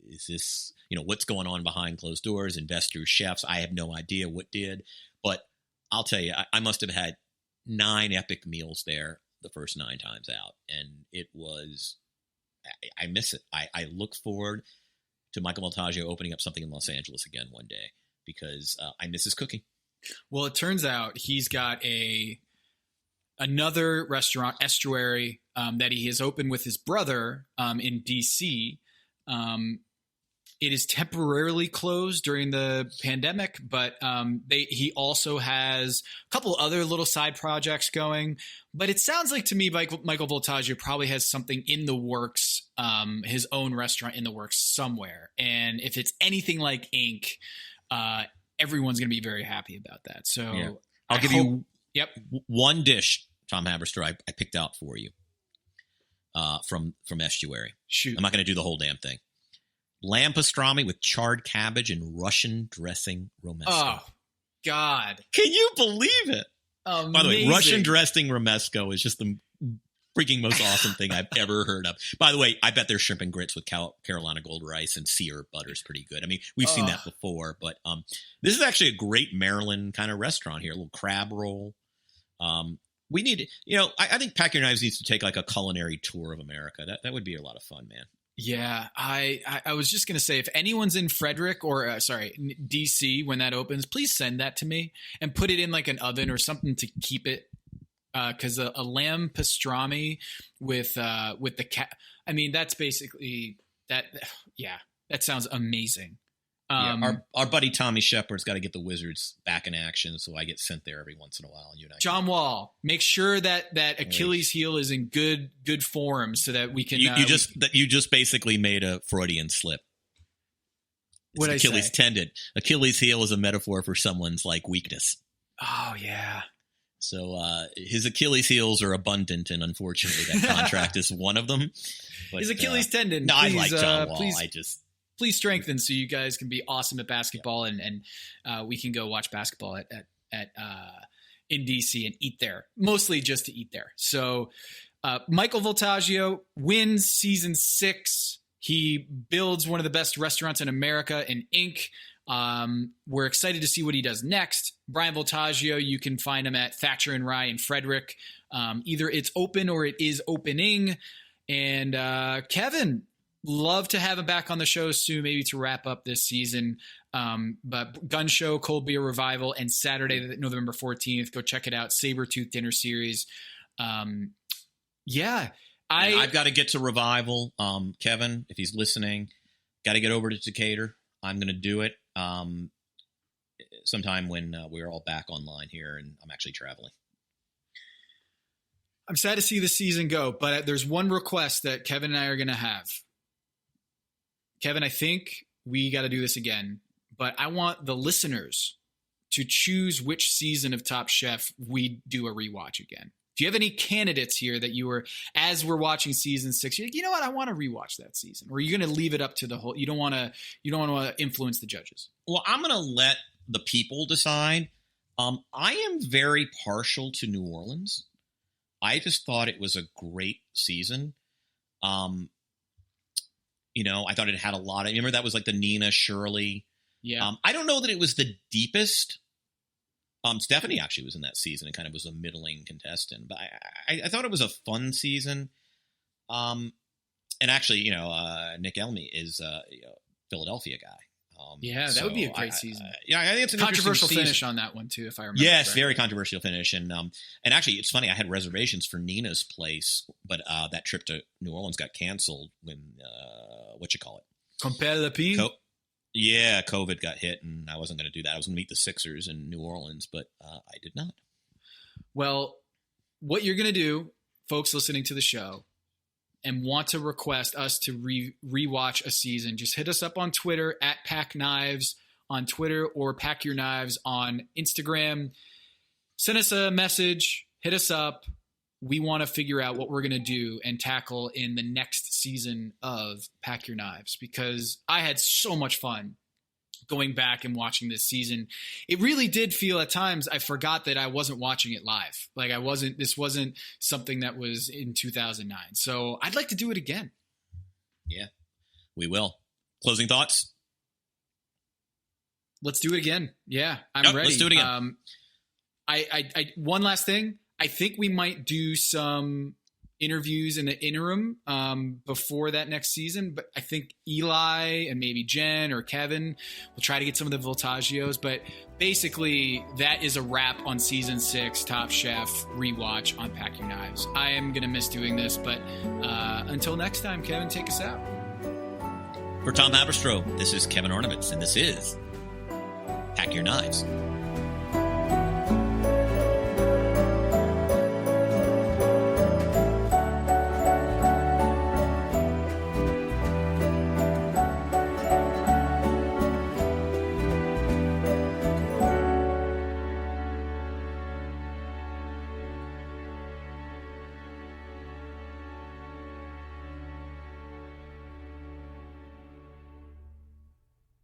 is this, what's going on behind closed doors, investors, chefs? I have no idea what did. But I'll tell you, I must have had 9 epic meals there the first 9 times out. And it was, I miss it. I look forward to Michael Voltaggio opening up something in Los Angeles again one day because I miss his cooking. Well, it turns out he's got another restaurant, Estuary, that he has opened with his brother in DC. It is temporarily closed during the pandemic, but he also has a couple other little side projects going. But it sounds like to me, Michael Voltaggio probably has something in the works, his own restaurant in the works somewhere. And if it's anything like Inc., everyone's going to be very happy about that. So I'll give you one dish, Tom Haverster, I picked out for you from Estuary. Shoot. I'm not going to do the whole damn thing. Lamb pastrami with charred cabbage and Russian dressing romesco. Oh, God. Can you believe it? Amazing. By the way, Russian dressing romesco is just the freaking most awesome thing I've ever heard of. By the way, I bet their shrimp and grits with Carolina Gold rice and sear butter is pretty good. I mean, we've seen that before, but this is actually a great Maryland kind of restaurant here. A little crab roll. We need, I think Pack Your Knives needs to take like a culinary tour of America. That would be a lot of fun, man. Yeah, I was just going to say, if anyone's in Frederick or DC when that opens, please send that to me and put it in like an oven or something to keep it. Because a lamb pastrami with the cat, I mean, that's basically that. Yeah, that sounds amazing. Our buddy Tommy Shepard's got to get the Wizards back in action, so I get sent there every once in a while. And John Wall, make sure that Achilles heel is in good form so that we can. You just basically made a Freudian slip. What Achilles tendon. Achilles heel is a metaphor for someone's like weakness. Oh yeah. So his Achilles heels are abundant, and unfortunately, that contract is one of them. But, his Achilles tendon. No, please, I like John Wall. Please strengthen so you guys can be awesome at basketball, and we can go watch basketball at in DC and eat there, mostly just to eat there. So Michael Voltaggio wins season 6. He builds one of the best restaurants in America in Inc. We're excited to see what he does next. Brian Voltaggio, you can find him at Thatcher and Rye in Frederick. Either it's open or it is opening. And Kevin, love to have him back on the show soon, maybe to wrap up this season. But Gun Show, Cold Beer Revival, and Saturday, November 14th. Go check it out. Sabretooth Dinner Series. I've got to get to Revival. Kevin, if he's listening, got to get over to Decatur. I'm going to do it sometime when we're all back online here and I'm actually traveling. I'm sad to see the season go, but there's one request that Kevin and I are going to have. Kevin, I think we got to do this again, but I want the listeners to choose which season of Top Chef we do a rewatch again. Do you have any candidates here that you were, as we're watching season 6, you're like, you know what, I want to rewatch that season? Or are you going to leave it up to the whole? You don't want to influence the judges. Well, I'm going to let the people decide. I am very partial to New Orleans. I just thought it was a great season. I thought it had a lot of. Remember that was like the Nina Shirley. Yeah. I don't know that it was the deepest. Stephanie actually was in that season and kind of was a middling contestant, but I thought it was a fun season. And actually, Nick Elmy is a Philadelphia guy. That would be a great season. I think it's an controversial finish on that one too, if I remember. Yes, correctly. very controversial finish, and actually, it's funny. I had reservations for Nina's place, but that trip to New Orleans got canceled when Compare the Pin. COVID got hit, and I wasn't going to do that. I was going to meet the Sixers in New Orleans, but I did not. Well, what you're going to do, folks listening to the show, and want to request us to rewatch a season, just hit us up on Twitter at Pack Knives on Twitter or Pack Your Knives on Instagram. Send us a message, hit us up. We want to figure out what we're going to do and tackle in the next season of Pack Your Knives, because I had so much fun going back and watching this season. It really did feel at times I forgot that I wasn't watching it live. Like this wasn't something that was in 2009. So I'd like to do it again. Yeah, we will. Closing thoughts? Let's do it again. Yeah, I'm ready. Let's do it again. I one last thing. I think we might do some interviews in the interim before that next season. But I think Eli and maybe Jen or Kevin will try to get some of the Voltaggios. But basically, that is a wrap on season 6 Top Chef rewatch on Pack Your Knives. I am going to miss doing this, but until next time, Kevin, take us out. For Tom Haberstroh, this is Kevin Ornaments, and this is Pack Your Knives.